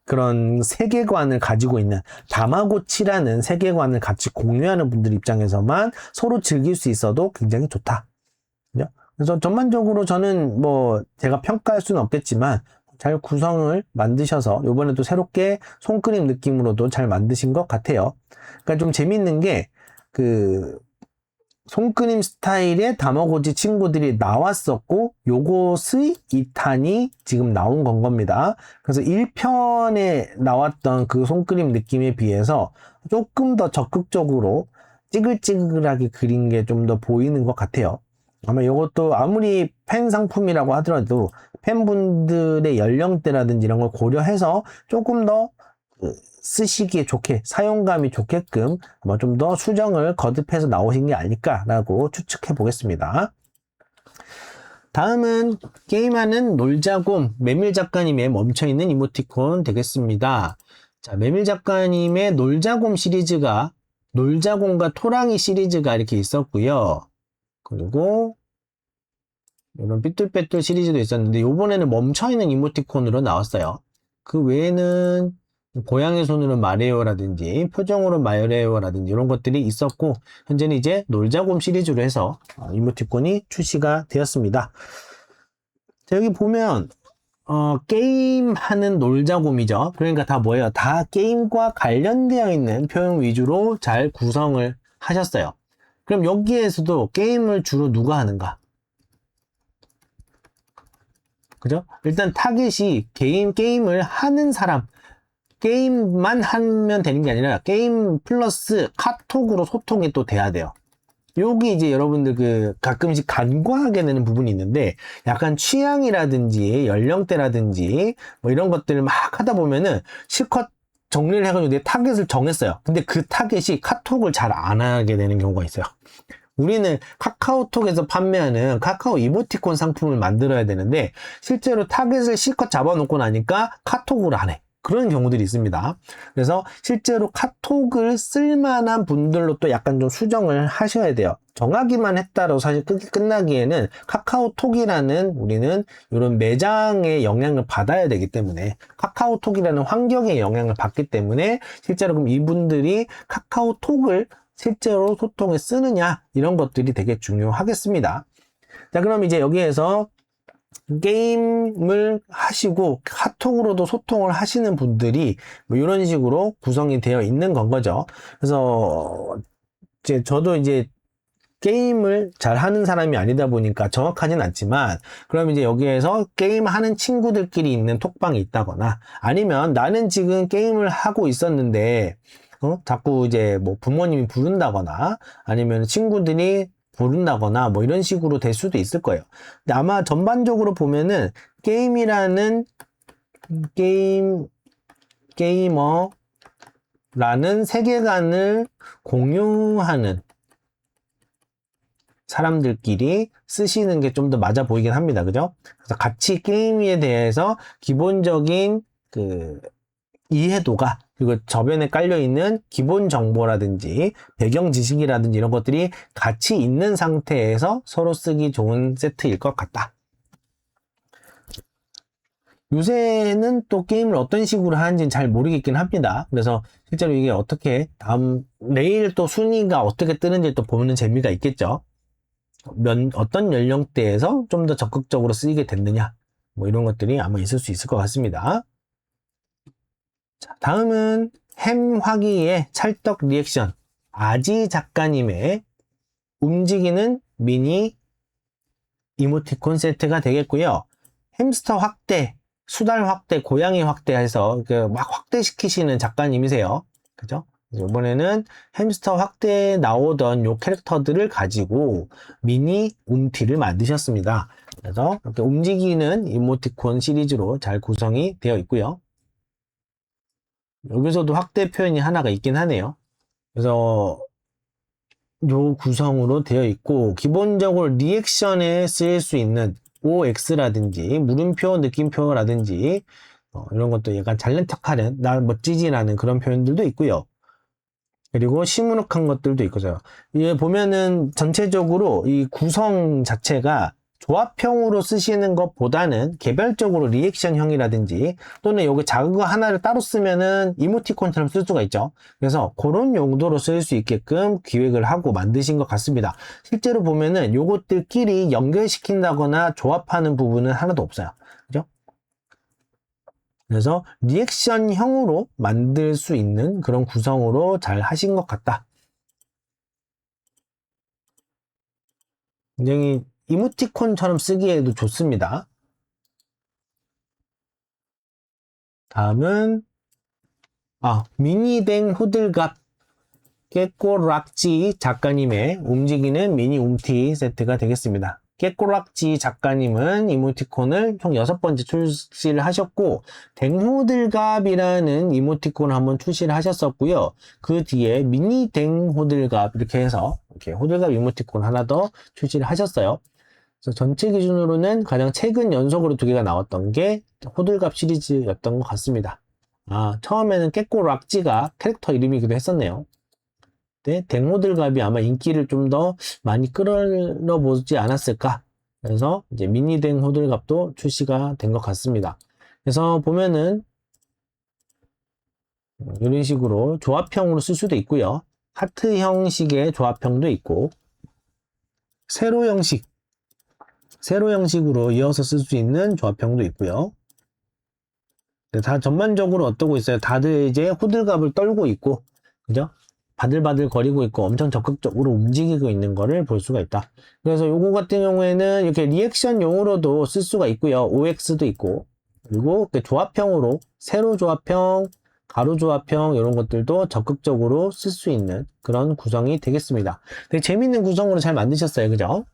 그런 세계관을 가지고 있는 다마고치라는 세계관을 같이 공유하는 분들 입장에서만 서로 즐길 수 있어도 굉장히 좋다. 그죠? 그래서 전반적으로 저는 뭐 제가 평가할 수는 없겠지만 잘 구성을 만드셔서 이번에 또 새롭게 손그림 느낌으로도 잘 만드신 것 같아요. 그러니까 좀 재밌는 게 그 손그림 스타일의 다마고치 친구들이 나왔었고 요것의 2탄이 지금 나온 건 겁니다. 그래서 1편에 나왔던 그 손그림 느낌에 비해서 조금 더 적극적으로 찌글찌글하게 그린 게 좀 더 보이는 것 같아요. 아마 이것도 아무리 팬 상품이라고 하더라도 팬분들의 연령대라든지 이런 걸 고려해서 조금 더 쓰시기에 좋게, 사용감이 좋게끔 아마 좀 더 수정을 거듭해서 나오신 게 아닐까라고 추측해 보겠습니다. 다음은 게임하는 놀자곰 메밀 작가님의 멈춰있는 이모티콘 되겠습니다. 자, 메밀 작가님의 놀자곰 시리즈가 놀자곰과 토랑이 시리즈가 이렇게 있었고요. 그리고 이런 삐뚤빼뚤 시리즈도 있었는데 이번에는 멈춰있는 이모티콘으로 나왔어요. 그 외에는 고양이 손으로 말해요라든지 표정으로 말해요라든지 이런 것들이 있었고 현재는 이제 놀자곰 시리즈로 해서 이모티콘이 출시가 되었습니다. 자, 여기 보면 게임하는 놀자곰이죠. 그러니까 다 뭐예요? 다 게임과 관련되어 있는 표현 위주로 잘 구성을 하셨어요. 그럼 여기에서도 게임을 주로 누가 하는가? 그죠? 일단 타겟이 게임을 하는 사람, 게임만 하면 되는 게 아니라 게임 플러스 카톡으로 소통이 또 돼야 돼요. 여기 이제 여러분들 가끔씩 간과하게 되는 부분이 있는데 약간 취향이라든지 연령대라든지 뭐 이런 것들을 막 하다 보면은 실컷 정리를 해가지고 내 타겟을 정했어요. 근데 그 타겟이 카톡을 잘 안 하게 되는 경우가 있어요. 우리는 카카오톡에서 판매하는 카카오 이모티콘 상품을 만들어야 되는데 실제로 타겟을 실컷 잡아놓고 나니까 카톡을 안 해. 그런 경우들이 있습니다. 그래서 실제로 카톡을 쓸만한 분들로 또 약간 좀 수정을 하셔야 돼요. 정하기만 했다고 사실 끝나기에는 카카오톡이라는 우리는 이런 매장의 영향을 받아야 되기 때문에 카카오톡이라는 환경의 영향을 받기 때문에 실제로 그럼 이분들이 카카오톡을 실제로 소통에 쓰느냐 이런 것들이 되게 중요하겠습니다. 자, 그럼 이제 여기에서 게임을 하시고 카톡으로도 소통을 하시는 분들이 뭐 이런 식으로 구성이 되어 있는 건 거죠. 그래서 저도 이제 게임을 잘 하는 사람이 아니다 보니까 정확하진 않지만 그럼 이제 여기에서 게임하는 친구들끼리 있는 톡방이 있다거나 아니면 나는 지금 게임을 하고 있었는데 자꾸 이제 뭐 부모님이 부른다거나 아니면 친구들이 부른다거나 뭐 이런 식으로 될 수도 있을 거예요. 근데 아마 전반적으로 보면은 게이머라는 세계관을 공유하는 사람들끼리 쓰시는 게 좀 더 맞아 보이긴 합니다. 그죠? 그래서 같이 게임에 대해서 기본적인 이해도가 그리고 저변에 깔려있는 기본 정보라든지 배경 지식이라든지 이런 것들이 같이 있는 상태에서 서로 쓰기 좋은 세트일 것 같다. 요새는 또 게임을 어떤 식으로 하는지는 잘 모르겠긴 합니다. 그래서 실제로 이게 어떻게 내일 또 순위가 어떻게 뜨는지 또 보는 재미가 있겠죠. 어떤 연령대에서 좀 더 적극적으로 쓰이게 됐느냐 뭐 이런 것들이 아마 있을 수 있을 것 같습니다. 자, 다음은 햄화기의 찰떡 리액션 아지 작가님의 움직이는 미니 이모티콘 세트가 되겠고요. 햄스터 확대, 수달 확대, 고양이 확대해서 막 확대시키시는 작가님이세요. 그죠? 이번에는 햄스터 확대에 나오던 요 캐릭터들을 가지고 미니 움티를 만드셨습니다. 그래서 이렇게 움직이는 이모티콘 시리즈로 잘 구성이 되어 있고요. 여기서도 확대 표현이 하나가 있긴 하네요. 그래서 요 구성으로 되어 있고 기본적으로 리액션에 쓰일 수 있는 OX라든지 물음표, 느낌표라든지 이런 것도 약간 잘난 척하는 나 멋지지라는 그런 표현들도 있고요. 그리고 시무룩한 것들도 있고요. 이게 보면은 전체적으로 이 구성 자체가 조합형으로 쓰시는 것보다는 개별적으로 리액션형이라든지 또는 여기 자극어 하나를 따로 쓰면은 이모티콘처럼 쓸 수가 있죠. 그래서 그런 용도로 쓸 수 있게끔 기획을 하고 만드신 것 같습니다. 실제로 보면은 요것들끼리 연결시킨다거나 조합하는 부분은 하나도 없어요. 그죠? 그래서 리액션형으로 만들 수 있는 그런 구성으로 잘 하신 것 같다. 굉장히 이모티콘처럼 쓰기에도 좋습니다. 다음은 미니댕 호들갑 깨꼬락지 작가님의 움직이는 미니 움티 세트가 되겠습니다. 깨꼬락지 작가님은 이모티콘을 총 6번째 출시를 하셨고, 댕호들갑이라는 이모티콘을 한번 출시를 하셨었고요. 그 뒤에 미니 댕호들갑 이렇게 해서 이렇게 호들갑 이모티콘 하나 더 출시를 하셨어요. 그래서 전체 기준으로는 가장 최근 연속으로 2개가 나왔던 게 호들갑 시리즈였던 것 같습니다. 처음에는 깨꼬락지가 캐릭터 이름이기도 했었네요. 네, 댕호들갑이 아마 인기를 좀 더 많이 끌어보지 않았을까. 그래서 이제 미니 댕호들갑도 출시가 된 것 같습니다. 그래서 보면은 이런 식으로 조합형으로 쓸 수도 있고요. 하트 형식의 조합형도 있고, 세로 형식으로 이어서 쓸 수 있는 조합형도 있고요. 네, 다 전반적으로 어떠고 있어요? 다들 이제 호들갑을 떨고 있고, 그죠? 바들바들 거리고 있고 엄청 적극적으로 움직이고 있는 거를 볼 수가 있다. 그래서 요거 같은 경우에는 이렇게 리액션용으로도 쓸 수가 있고요. OX도 있고, 그리고 조합형으로 세로 조합형, 가로 조합형 이런 것들도 적극적으로 쓸 수 있는 그런 구성이 되겠습니다. 되게 재밌는 구성으로 잘 만드셨어요. 그죠?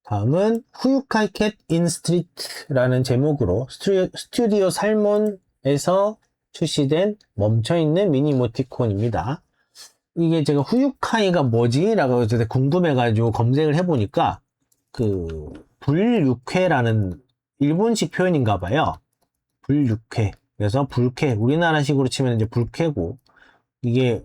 다음은 후유카이 캣 인 스트리트라는 제목으로 스튜디오 살몬에서 출시된 멈춰있는 미니 이모티콘입니다. 이게 제가 후유카이가 뭐지? 라고 궁금해가지고 검색을 해보니까 불육회라는 일본식 표현인가 봐요. 불육회. 그래서 불쾌. 우리나라식으로 치면 이제 불쾌고, 이게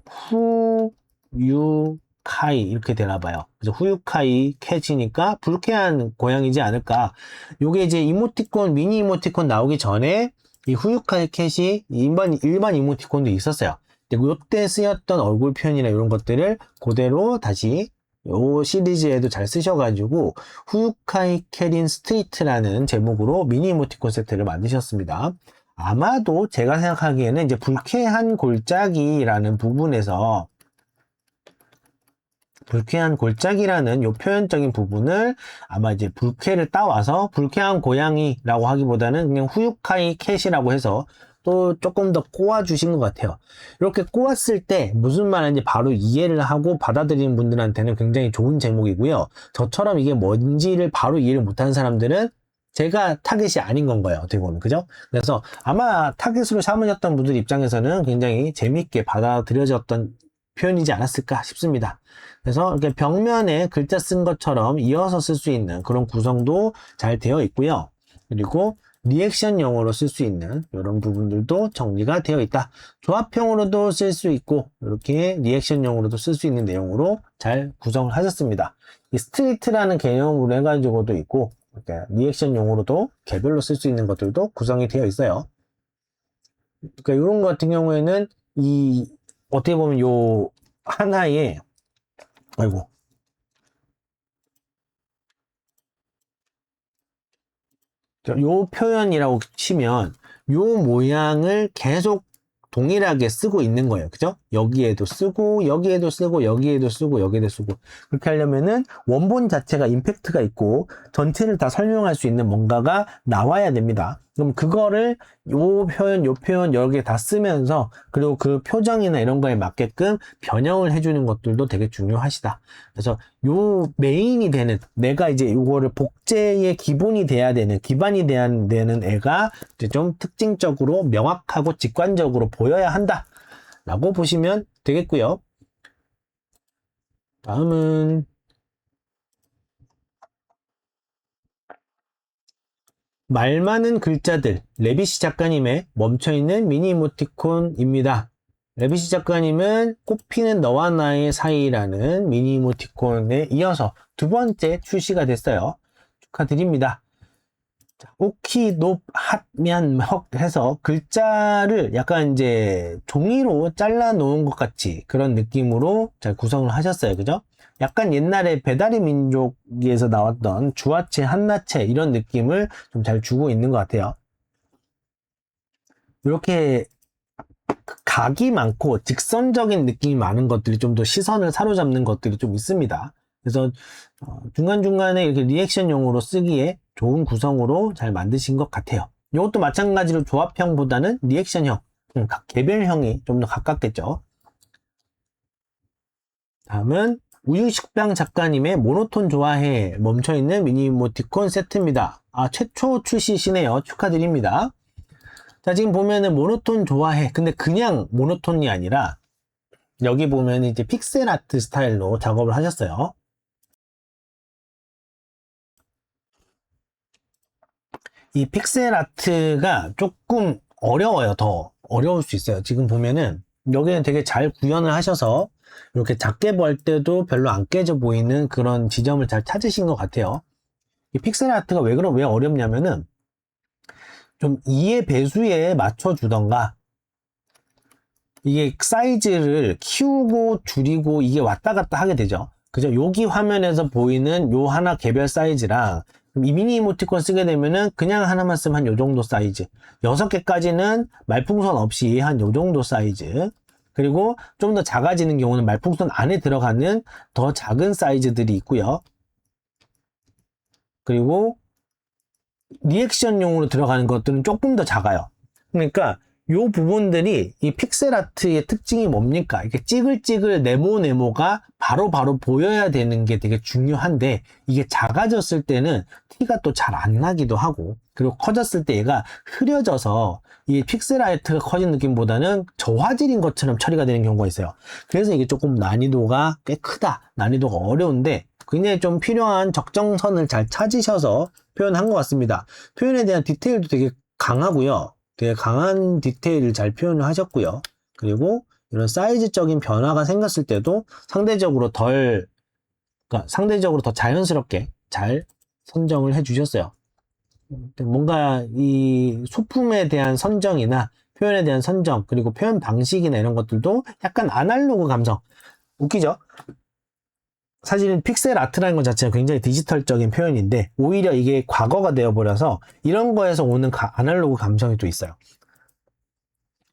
후유카이 이렇게 되나 봐요. 그래서 후유카이 캣이니까 불쾌한 고양이지 않을까. 요게 이제 이모티콘, 미니 이모티콘 나오기 전에 이 후유카이 캣이 일반 이모티콘도 있었어요. 요때 쓰였던 얼굴 표현이나 이런 것들을 그대로 다시 요 시리즈에도 잘 쓰셔가지고 후유카이 캣인 스트리트라는 제목으로 미니 이모티콘 세트를 만드셨습니다. 아마도 제가 생각하기에는 이제 불쾌한 골짜기라는 부분에서 불쾌한 골짜기라는 요 표현적인 부분을 아마 이제 불쾌를 따와서 불쾌한 고양이라고 하기보다는 그냥 후유카이 캣이라고 해서 또 조금 더 꼬아주신 것 같아요. 이렇게 꼬았을 때 무슨 말인지 바로 이해를 하고 받아들이는 분들한테는 굉장히 좋은 제목이고요. 저처럼 이게 뭔지를 바로 이해를 못하는 사람들은 제가 타겟이 아닌 건 거예요. 어떻게 보면. 그죠? 그래서 아마 타겟으로 삼으셨던 분들 입장에서는 굉장히 재밌게 받아들여졌던 표현이지 않았을까 싶습니다. 그래서 이렇게 벽면에 글자 쓴 것처럼 이어서 쓸 수 있는 그런 구성도 잘 되어 있고요. 그리고 리액션용으로 쓸 수 있는 이런 부분들도 정리가 되어 있다. 조합형으로도 쓸 수 있고 이렇게 리액션용으로도 쓸 수 있는 내용으로 잘 구성을 하셨습니다. 이 스트리트라는 개념으로 해가지고도 있고 이렇게 리액션용으로도 개별로 쓸 수 있는 것들도 구성이 되어 있어요. 그러니까 이런 것 같은 경우에는 어떻게 보면 요 하나의 요 표현이라고 치면 요 모양을 계속 동일하게 쓰고 있는 거예요. 그죠? 여기에도 쓰고 여기에도 쓰고 여기에도 쓰고 여기에도 쓰고 그렇게 하려면은 원본 자체가 임팩트가 있고 전체를 다 설명할 수 있는 뭔가가 나와야 됩니다. 그럼 그거를 요 표현 여러 개 다 쓰면서 그리고 그 표정이나 이런 거에 맞게끔 변형을 해주는 것들도 되게 중요하시다. 그래서 요 메인이 되는 내가 이제 요거를 복제의 기본이 돼야 되는 기반이 돼야 되는 애가 이제 좀 특징적으로 명확하고 직관적으로 보여야 한다 라고 보시면 되겠고요. 다음은 말 많은 글자들 레비시 작가님의 멈춰있는 미니 이모티콘입니다. 레비시 작가님은 꽃피는 너와 나의 사이라는 미니 이모티콘에 이어서 2번째 출시가 됐어요. 축하드립니다. 오키, 높, 핫, 면, 헉 해서 글자를 약간 이제 종이로 잘라 놓은 것 같이 그런 느낌으로 잘 구성을 하셨어요. 그죠? 약간 옛날에 배달의 민족에서 나왔던 주화체, 한나체 이런 느낌을 좀 잘 주고 있는 것 같아요. 이렇게 각이 많고 직선적인 느낌이 많은 것들이 좀 더 시선을 사로잡는 것들이 좀 있습니다. 그래서 중간중간에 이렇게 리액션용으로 쓰기에 좋은 구성으로 잘 만드신 것 같아요. 이것도 마찬가지로 조합형보다는 리액션형, 개별형이 좀 더 가깝겠죠. 다음은 우유식빵 작가님의 모노톤 좋아해 멈춰있는 미니 이모티콘 세트입니다. 최초 출시시네요. 축하드립니다. 자, 지금 보면은 모노톤 좋아해. 근데 그냥 모노톤이 아니라 여기 보면 이제 픽셀 아트 스타일로 작업을 하셨어요. 이 픽셀 아트가 조금 어려워요. 더 어려울 수 있어요. 지금 보면은 여기는 되게 잘 구현을 하셔서 이렇게 작게 볼 때도 별로 안 깨져 보이는 그런 지점을 잘 찾으신 것 같아요. 이 픽셀 아트가 왜 어렵냐면은 좀 2의 배수에 맞춰주던가 이게 사이즈를 키우고 줄이고 이게 왔다 갔다 하게 되죠. 그죠? 여기 화면에서 보이는 요 하나 개별 사이즈랑 이 미니 이모티콘 쓰게 되면은 그냥 하나만 쓰면 한 요 정도 사이즈. 6개까지는 말풍선 없이 한 요 정도 사이즈. 그리고 좀 더 작아지는 경우는 말풍선 안에 들어가는 더 작은 사이즈들이 있고요. 그리고 리액션용으로 들어가는 것들은 조금 더 작아요. 그러니까 요 부분들이 이 픽셀 아트의 특징이 뭡니까? 이렇게 찌글찌글 네모가 바로 보여야 되는 게 되게 중요한데 이게 작아졌을 때는 티가 또 잘 안 나기도 하고 그리고 커졌을 때 얘가 흐려져서 이 픽셀 아트가 커진 느낌보다는 저화질인 것처럼 처리가 되는 경우가 있어요. 그래서 이게 조금 난이도가 꽤 크다. 난이도가 어려운데 굉장히 좀 필요한 적정선을 잘 찾으셔서 표현한 것 같습니다. 표현에 대한 디테일도 되게 강하고요. 되게 강한 디테일을 잘 표현을 하셨고요. 그리고 이런 사이즈적인 변화가 생겼을 때도 상대적으로 상대적으로 더 자연스럽게 잘 선정을 해 주셨어요. 뭔가 이 소품에 대한 선정이나 표현에 대한 선정, 그리고 표현 방식이나 이런 것들도 약간 아날로그 감성. 웃기죠? 사실은 픽셀 아트라는 것 자체가 굉장히 디지털적인 표현인데 오히려 이게 과거가 되어버려서 이런 거에서 오는 아날로그 감성이 또 있어요.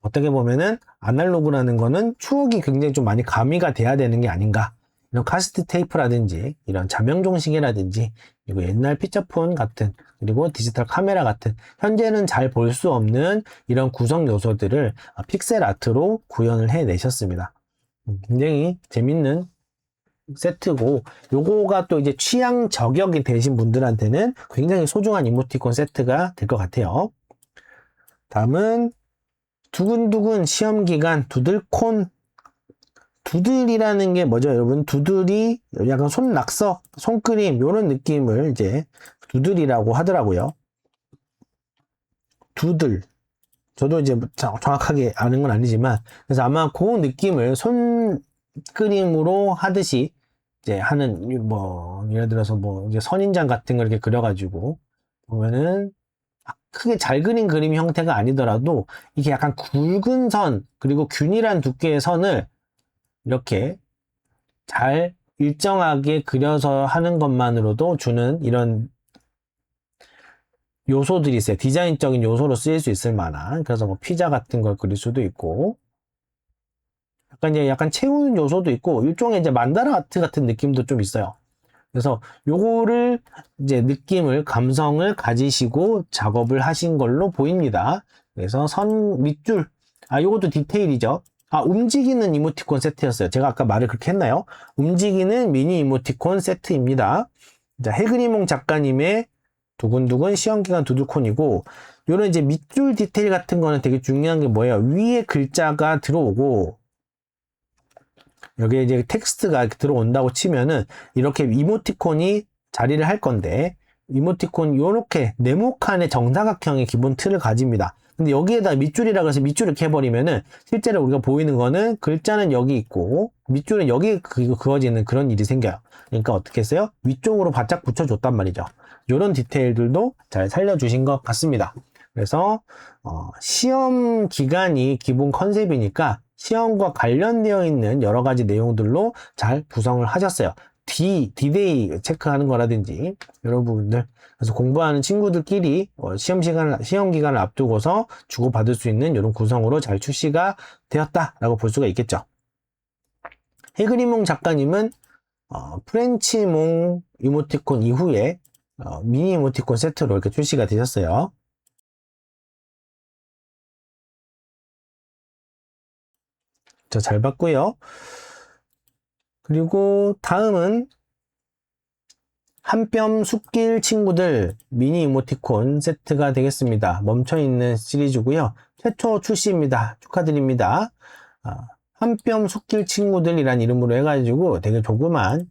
어떻게 보면은 아날로그라는 거는 추억이 굉장히 좀 많이 가미가 돼야 되는 게 아닌가. 이런 카세트 테이프라든지 이런 자명종 시계라든지 그리고 옛날 피처폰 같은 그리고 디지털 카메라 같은 현재는 잘 볼 수 없는 이런 구성 요소들을 픽셀 아트로 구현을 해내셨습니다. 굉장히 재밌는 세트고 요거가 또 이제 취향 저격이 되신 분들한테는 굉장히 소중한 이모티콘 세트가 될 것 같아요. 다음은 두근두근 시험기간 두들콘. 두들이라는 게 뭐죠, 여러분? 두들이 약간 손낙서, 손그림 요런 느낌을 이제 두들이라고 하더라고요. 두들. 저도 이제 정확하게 아는 건 아니지만 그래서 아마 그 느낌을 손그림으로 하듯이 이제 하는 뭐 예를 들어서 뭐 이제 선인장 같은 걸 이렇게 그려가지고 보면은 크게 잘 그린 그림 형태가 아니더라도 이게 약간 굵은 선 그리고 균일한 두께의 선을 이렇게 잘 일정하게 그려서 하는 것만으로도 주는 이런 요소들이 있어요. 디자인적인 요소로 쓰일 수 있을 만한. 그래서 뭐 피자 같은 걸 그릴 수도 있고 약간 채우는 요소도 있고 일종의 이제 만다라 아트 같은 느낌도 좀 있어요. 그래서 요거를 이제 느낌을 감성을 가지시고 작업을 하신 걸로 보입니다. 그래서 선 밑줄 요것도 디테일이죠. 움직이는 이모티콘 세트였어요. 제가 아까 말을 그렇게 했나요? 움직이는 미니 이모티콘 세트입니다. 자, 해그리몽 작가님의 두근두근 시험기간 두들콘이고 요런 이제 밑줄 디테일 같은 거는 되게 중요한 게 뭐예요? 위에 글자가 들어오고 여기에 이제 텍스트가 들어온다고 치면은 이렇게 이모티콘이 자리를 할 건데 이모티콘 요렇게 네모칸의 정사각형의 기본 틀을 가집니다. 근데 여기에다 밑줄이라고 해서 밑줄을 이렇게 해버리면은 실제로 우리가 보이는 거는 글자는 여기 있고 밑줄은 여기 그어지는 그런 일이 생겨요. 그러니까 어떻게 했어요? 위쪽으로 바짝 붙여줬단 말이죠. 요런 디테일들도 잘 살려주신 것 같습니다. 그래서 시험 기간이 기본 컨셉이니까 시험과 관련되어 있는 여러 가지 내용들로 잘 구성을 하셨어요. 디데이 체크하는 거라든지 이런 부분들. 그래서 공부하는 친구들끼리 시험 기간을 앞두고서 주고받을 수 있는 이런 구성으로 잘 출시가 되었다라고 볼 수가 있겠죠. 해그리몽 작가님은 프렌치몽 이모티콘 이후에 미니 이모티콘 세트로 이렇게 출시가 되셨어요. 잘 봤고요. 그리고 다음은 한 뼘 숲길 친구들 미니 이모티콘 세트가 되겠습니다. 멈춰있는 시리즈고요. 최초 출시입니다. 축하드립니다. 한 뼘 숲길 친구들이란 이름으로 해가지고 되게 조그만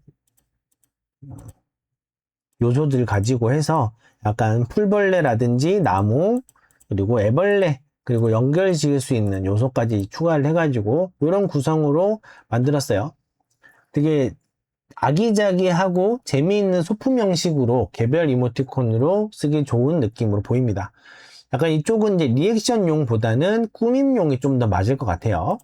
요소들 가지고 해서 약간 풀벌레라든지 나무 그리고 애벌레 그리고 연결 지을 수 있는 요소까지 추가를 해가지고 이런 구성으로 만들었어요. 되게 아기자기하고 재미있는 소품 형식으로 개별 이모티콘으로 쓰기 좋은 느낌으로 보입니다. 약간 이쪽은 이제 리액션용보다는 꾸밈용이 좀 더 맞을 것 같아요.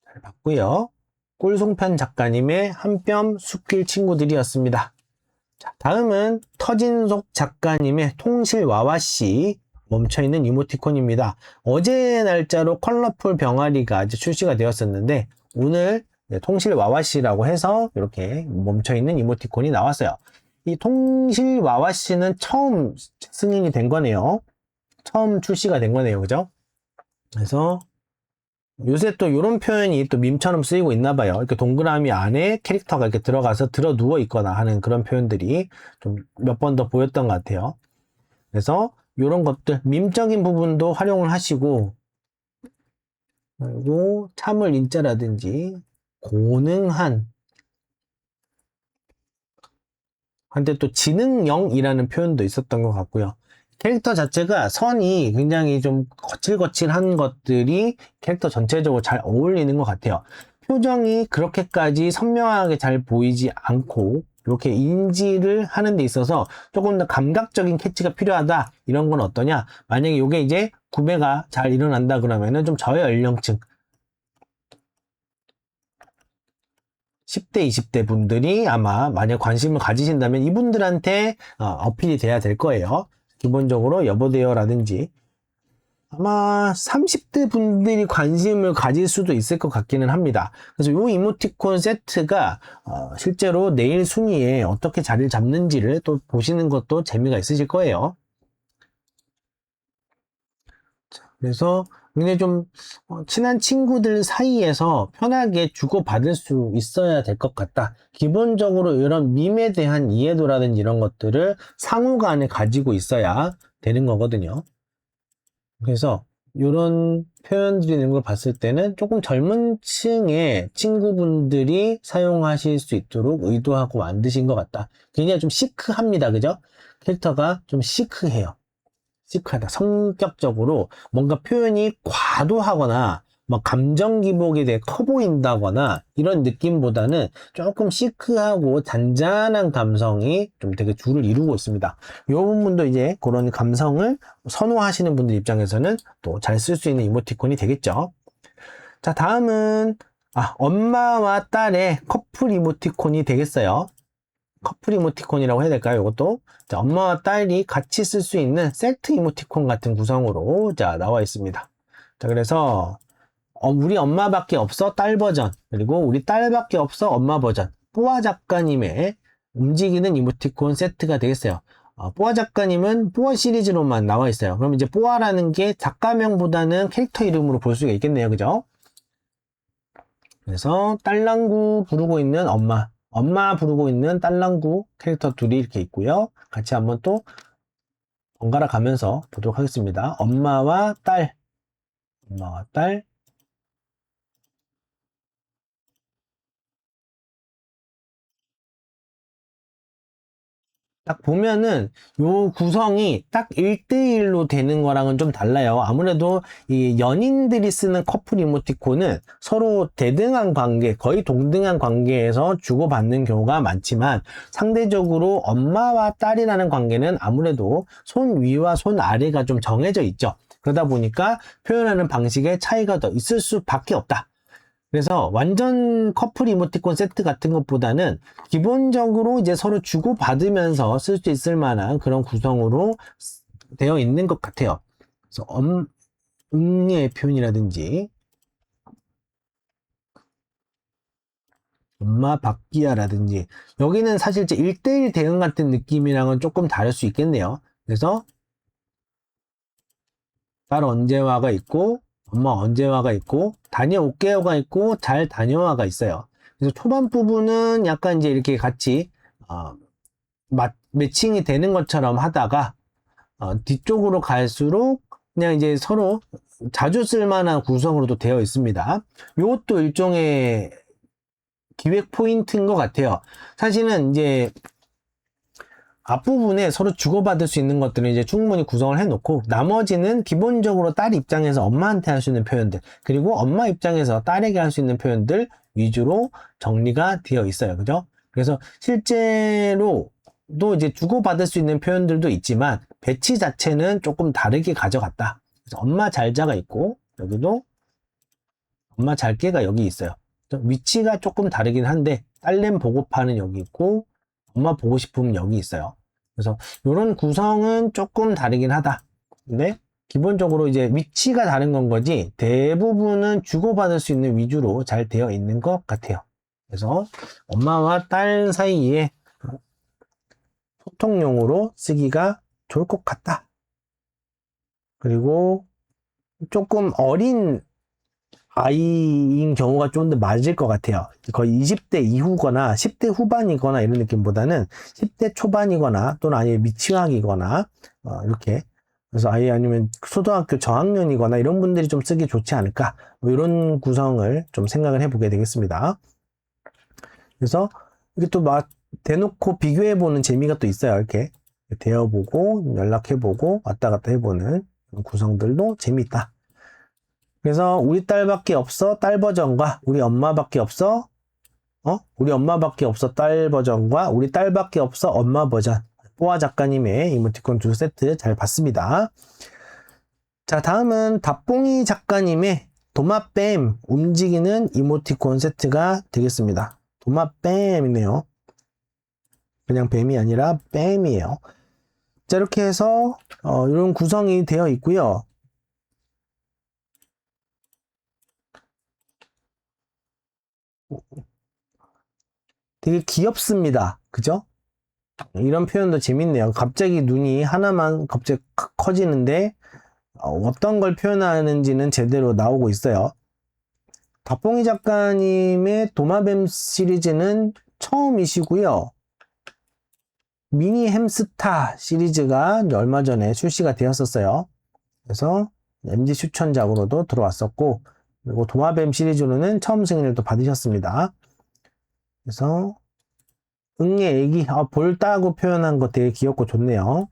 잘 봤고요. 꿀송편 작가님의 한 뼘 숲길 친구들이었습니다. 자, 다음은 터진속 작가님의 통실와와씨 멈춰있는 이모티콘입니다. 어제 날짜로 컬러풀 병아리가 이제 출시가 되었었는데 오늘 통실와와씨라고 해서 이렇게 멈춰있는 이모티콘이 나왔어요. 이 통실와와씨는 처음 승인이 된 거네요. 처음 출시가 된 거네요. 그죠? 그래서 요새 또 이런 표현이 또 밈처럼 쓰이고 있나 봐요. 이렇게 동그라미 안에 캐릭터가 이렇게 들어가서 들어 누워 있거나 하는 그런 표현들이 좀 몇 번 더 보였던 것 같아요. 그래서 이런 것들 밈적인 부분도 활용을 하시고 그리고 참을 인자라든지 고능한 한데 또 지능형이라는 표현도 있었던 것 같고요. 캐릭터 자체가 선이 굉장히 좀 거칠거칠한 것들이 캐릭터 전체적으로 잘 어울리는 것 같아요. 표정이 그렇게까지 선명하게 잘 보이지 않고 이렇게 인지를 하는 데 있어서 조금 더 감각적인 캐치가 필요하다 이런 건 어떠냐, 만약에 이게 이제 구매가 잘 일어난다 그러면은 좀 저의 연령층 10대, 20대 분들이 아마 만약 관심을 가지신다면 이분들한테 어필이 돼야 될 거예요. 기본적으로 여보세요라든지 아마 30대 분들이 관심을 가질 수도 있을 것 같기는 합니다. 그래서 이 이모티콘 세트가 실제로 내일 순위에 어떻게 자리를 잡는지를 또 보시는 것도 재미가 있으실 거예요. 그래서 굉장히 좀 친한 친구들 사이에서 편하게 주고받을 수 있어야 될 것 같다. 기본적으로 이런 밈에 대한 이해도라든지 이런 것들을 상호간에 가지고 있어야 되는 거거든요. 그래서 이런 표현들이 있는 걸 봤을 때는 조금 젊은 층의 친구분들이 사용하실 수 있도록 의도하고 만드신 것 같다. 굉장히 좀 시크합니다. 그죠? 캐릭터가 좀 시크해요. 시크하다. 성격적으로 뭔가 표현이 과도하거나 막 감정 기복이 되게 커 보인다거나 이런 느낌보다는 조금 시크하고 잔잔한 감성이 좀 되게 주를 이루고 있습니다. 이 부분도 이제 그런 감성을 선호하시는 분들 입장에서는 또 잘 쓸 수 있는 이모티콘이 되겠죠. 자, 다음은 엄마와 딸의 커플 이모티콘이 되겠어요. 커플 이모티콘이라고 해야 될까요? 이것도 자, 엄마와 딸이 같이 쓸 수 있는 세트 이모티콘 같은 구성으로 자 나와 있습니다. 자, 그래서 우리 엄마밖에 없어 딸 버전, 그리고 우리 딸밖에 없어 엄마 버전, 뽀아 작가님의 움직이는 이모티콘 세트가 되겠어요. 뽀아 작가님은 뽀아 시리즈로만 나와 있어요. 그럼 이제 뽀아라는 게 작가명보다는 캐릭터 이름으로 볼 수가 있겠네요. 그죠? 그래서 딸랑구 부르고 있는 엄마 부르고 있는 딸랑구 캐릭터 둘이 이렇게 있고요. 같이 한번 또 번갈아 가면서 보도록 하겠습니다. 엄마와 딸. 딱 보면은 요 구성이 딱 1대1로 되는 거랑은 좀 달라요. 아무래도 이 연인들이 쓰는 커플 이모티콘은 서로 대등한 관계, 거의 동등한 관계에서 주고받는 경우가 많지만 상대적으로 엄마와 딸이라는 관계는 아무래도 손 위와 손 아래가 좀 정해져 있죠. 그러다 보니까 표현하는 방식에 차이가 더 있을 수밖에 없다. 그래서 완전 커플 이모티콘 세트 같은 것보다는 기본적으로 이제 서로 주고받으면서 쓸 수 있을 만한 그런 구성으로 되어 있는 것 같아요. 그래서 음리의 표현이라든지 엄마 바뀌야라든지 여기는 사실 이제 1대1 대응 같은 느낌이랑은 조금 다를 수 있겠네요. 그래서 딸 언제 와가 있고 엄마 언제 와가 있고, 다녀올게요가 있고, 잘 다녀와가 있어요. 그래서 초반 부분은 약간 이제 이렇게 같이, 매칭이 되는 것처럼 하다가, 뒤쪽으로 갈수록 그냥 이제 서로 자주 쓸만한 구성으로도 되어 있습니다. 이것도 일종의 기획 포인트인 것 같아요. 사실은 이제 앞부분에 서로 주고받을 수 있는 것들은 이제 충분히 구성을 해놓고, 나머지는 기본적으로 딸 입장에서 엄마한테 할 수 있는 표현들, 그리고 엄마 입장에서 딸에게 할 수 있는 표현들 위주로 정리가 되어 있어요. 그죠? 그래서 실제로 또 이제 주고받을 수 있는 표현들도 있지만, 배치 자체는 조금 다르게 가져갔다. 그래서 엄마 잘자가 있고, 여기도 엄마 잘게가 여기 있어요. 위치가 조금 다르긴 한데, 딸냄 보고파는 여기 있고, 엄마 보고 싶으면 여기 있어요. 그래서 이런 구성은 조금 다르긴 하다. 근데 기본적으로 이제 위치가 다른 건 거지, 대부분은 주고받을 수 있는 위주로 잘 되어 있는 것 같아요. 그래서 엄마와 딸 사이에 소통용으로 쓰기가 좋을 것 같다. 그리고 조금 어린 아이인 경우가 좀 더 맞을 것 같아요. 거의 20대 이후거나 10대 후반이거나 이런 느낌보다는 10대 초반이거나 또는 아예 미취학이거나 이렇게, 그래서 아예 아니면 초등학교 저학년이거나 이런 분들이 좀 쓰기 좋지 않을까, 뭐 이런 구성을 좀 생각을 해보게 되겠습니다. 그래서 이게 또 막 대놓고 비교해보는 재미가 또 있어요. 이렇게 대어보고 연락해보고 왔다 갔다 해보는 구성들도 재미있다. 그래서 우리 딸밖에 없어 딸 버전과 우리 엄마밖에 없어 우리 엄마밖에 없어 딸 버전과 우리 딸밖에 없어 엄마 버전, 뽀아 작가님의 이모티콘 2세트 잘 봤습니다. 자, 다음은 답봉이 작가님의 도마뱀 움직이는 이모티콘 세트가 되겠습니다. 도마뱀이네요. 그냥 뱀이 아니라 뱀이에요. 자, 이렇게 해서 이런 구성이 되어 있고요. 되게 귀엽습니다. 그죠? 이런 표현도 재밌네요. 갑자기 눈이 하나만 갑자기 커지는데 어떤 걸 표현하는지는 제대로 나오고 있어요. 답봉이 작가님의 도마뱀 시리즈는 처음이시고요. 미니 햄스타 시리즈가 얼마 전에 출시가 되었었어요. 그래서 MG 추천작으로도 들어왔었고, 그리고 도마뱀 시리즈로는 처음 승인을 또 받으셨습니다. 그래서 응애 애기, 볼 따고 표현한 거 되게 귀엽고 좋네요.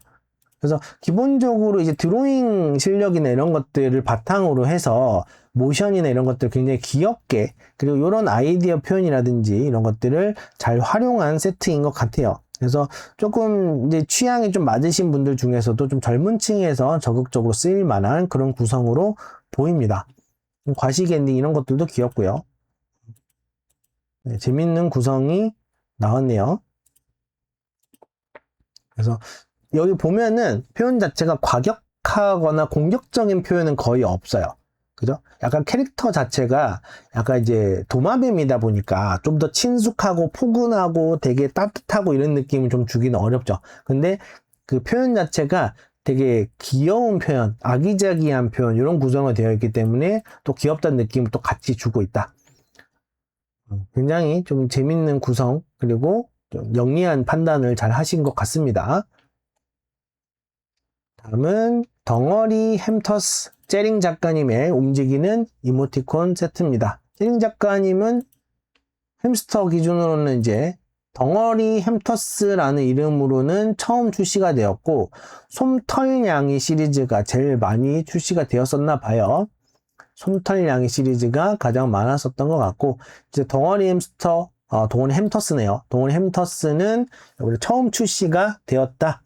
그래서 기본적으로 이제 드로잉 실력이나 이런 것들을 바탕으로 해서 모션이나 이런 것들 굉장히 귀엽게, 그리고 이런 아이디어 표현이라든지 이런 것들을 잘 활용한 세트인 것 같아요. 그래서 조금 이제 취향이 좀 맞으신 분들 중에서도 좀 젊은 층에서 적극적으로 쓰일 만한 그런 구성으로 보입니다. 과식 엔딩 이런 것들도 귀엽고요. 네, 재밌는 구성이 나왔네요. 그래서 여기 보면은 표현 자체가 과격하거나 공격적인 표현은 거의 없어요. 그죠? 약간 캐릭터 자체가 약간 이제 도마뱀이다 보니까 좀 더 친숙하고 포근하고 되게 따뜻하고 이런 느낌을 좀 주기는 어렵죠. 근데 그 표현 자체가 되게 귀여운 표현, 아기자기한 표현, 이런 구성이 되어 있기 때문에 또 귀엽다는 느낌을 또 같이 주고 있다. 굉장히 좀 재밌는 구성, 그리고 좀 영리한 판단을 잘 하신 것 같습니다. 다음은 덩어리 햄터스 째링 작가님의 움직이는 이모티콘 세트입니다. 째링 작가님은 햄스터 기준으로는 이제 덩어리 햄터스라는 이름으로는 처음 출시가 되었고, 솜털냥이 시리즈가 제일 많이 출시가 되었었나 봐요. 솜털냥이 시리즈가 가장 많았었던 것 같고, 이제 덩어리 햄스터, 덩어리 햄터스네요. 덩어리 햄터스는 처음 출시가 되었다.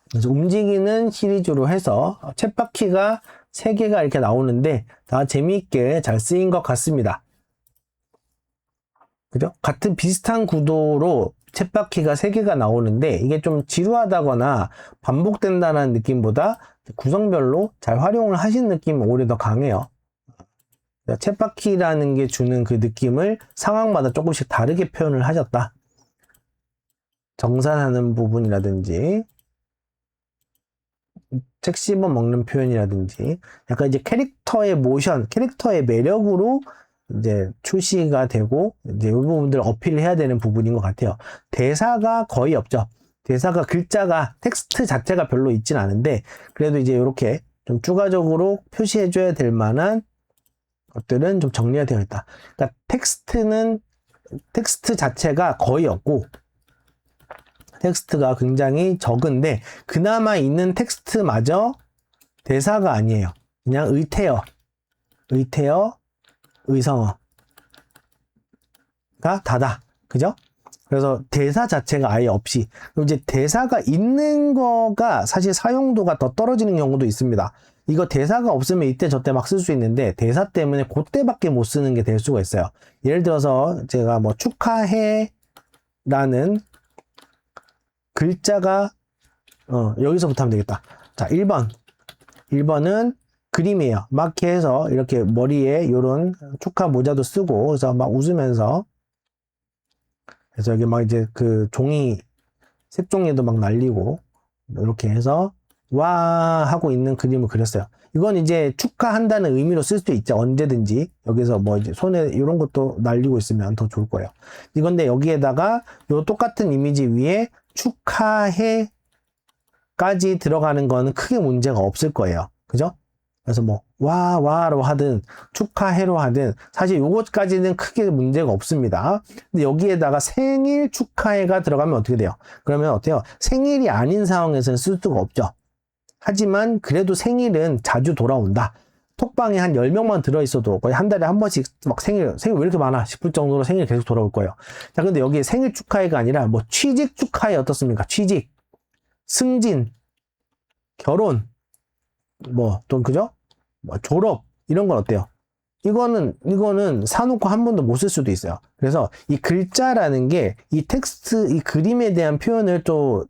그래서 움직이는 시리즈로 해서 쳇바퀴가 3개가 이렇게 나오는데 다 재미있게 잘 쓰인 것 같습니다. 그죠? 같은 비슷한 구도로 쳇바퀴가 3개가 나오는데 이게 좀 지루하다거나 반복된다는 느낌보다 구성별로 잘 활용을 하신 느낌이 오히려 더 강해요. 쳇바퀴라는 게 주는 그 느낌을 상황마다 조금씩 다르게 표현을 하셨다. 정산하는 부분이라든지 책 씹어 먹는 표현이라든지 약간 이제 캐릭터의 모션, 캐릭터의 매력으로 이제 출시가 되고 이제 이 부분들 어필을 해야 되는 부분인 것 같아요. 대사가 거의 없죠. 대사가 글자가 텍스트 자체가 별로 있진 않은데 그래도 이제 이렇게 좀 추가적으로 표시해 줘야 될 만한 것들은 좀 정리가 되어 있다. 그러니까 텍스트 자체가 거의 없고 텍스트가 굉장히 적은데 그나마 있는 텍스트마저 대사가 아니에요. 그냥 의태어, 의성어가 다다. 그죠? 그래서 대사 자체가 아예 없이 이제 대사가 있는 거가 사실 사용도가 더 떨어지는 경우도 있습니다. 이거 대사가 없으면 이때 저때 막 쓸 수 있는데 대사 때문에 그때밖에 못 쓰는 게 될 수가 있어요. 예를 들어서 제가 뭐 축하해 라는 글자가 여기서부터 하면 되겠다. 자, 1번은 그림이에요. 마크해서 이렇게 머리에 요런 축하 모자도 쓰고 그래서 막 웃으면서 그래서 여기 막 이제 그 종이 색종이도 막 날리고 이렇게 해서 와 하고 있는 그림을 그렸어요. 이건 이제 축하한다는 의미로 쓸 수 있죠. 언제든지 여기서 뭐 이제 손에 이런 것도 날리고 있으면 더 좋을 거예요. 이건데 여기에다가 요 똑같은 이미지 위에 축하해까지 들어가는 거는 크게 문제가 없을 거예요. 그죠? 그래서 뭐 와로 하든 축하해로 하든 사실 요것까지는 크게 문제가 없습니다. 근데 여기에다가 생일 축하해가 들어가면 어떻게 돼요? 그러면 어때요? 생일이 아닌 상황에서는 쓸 수가 없죠. 하지만 그래도 생일은 자주 돌아온다. 톡방에 한 10명만 들어있어도 거의 한 달에 한 번씩 막 생일 왜 이렇게 많아 싶을 정도로 생일 계속 돌아올 거예요. 자, 근데 여기에 생일 축하해가 아니라 뭐 취직 축하해 어떻습니까? 취직, 승진, 결혼, 뭐 또 그죠? 뭐 졸업 이런 건 어때요? 이거는 사놓고 한 번도 못 쓸 수도 있어요. 그래서 이 글자라는 게 이 텍스트, 이 그림에 대한 표현을 또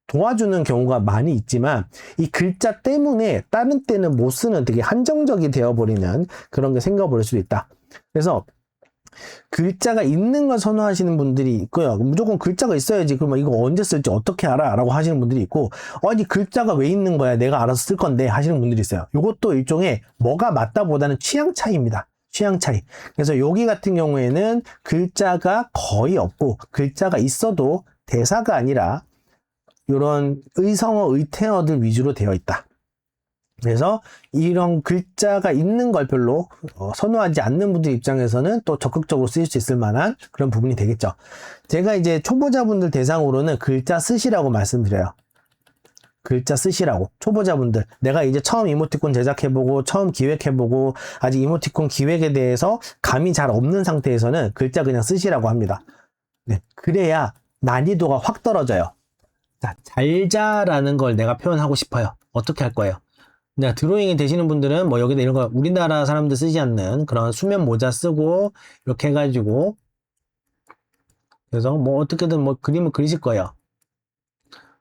도와주는 경우가 많이 있지만 이 글자 때문에 다른 때는 못 쓰는 되게 한정적이 되어버리는 그런 게 생겨버릴 수도 있다. 그래서 글자가 있는 걸 선호하시는 분들이 있고요. 무조건 글자가 있어야지. 그러면 이거 언제 쓸지 어떻게 알아? 라고 하시는 분들이 있고, 아니 글자가 왜 있는 거야? 내가 알아서 쓸 건데 하시는 분들이 있어요. 이것도 일종의 뭐가 맞다 보다는 취향 차이입니다. 취향 차이. 그래서 여기 같은 경우에는 글자가 거의 없고 글자가 있어도 대사가 아니라 이런 의성어, 의태어들 위주로 되어 있다. 그래서 이런 글자가 있는 걸 별로 선호하지 않는 분들 입장에서는 또 적극적으로 쓰일 수 있을 만한 그런 부분이 되겠죠. 제가 이제 초보자분들 대상으로는 글자 쓰시라고 말씀드려요. 글자 쓰시라고. 초보자분들. 내가 이제 처음 이모티콘 제작해보고 처음 기획해보고 아직 이모티콘 기획에 대해서 감이 잘 없는 상태에서는 글자 그냥 쓰시라고 합니다. 네, 그래야 난이도가 확 떨어져요. 자, 잘자라는 걸 내가 표현하고 싶어요. 어떻게 할 거예요? 내가 드로잉이 되시는 분들은 뭐 여기다 이런 거 우리나라 사람들 쓰지 않는 그런 수면 모자 쓰고 이렇게 해가지고 그래서 뭐 어떻게든 뭐 그림을 그리실 거예요.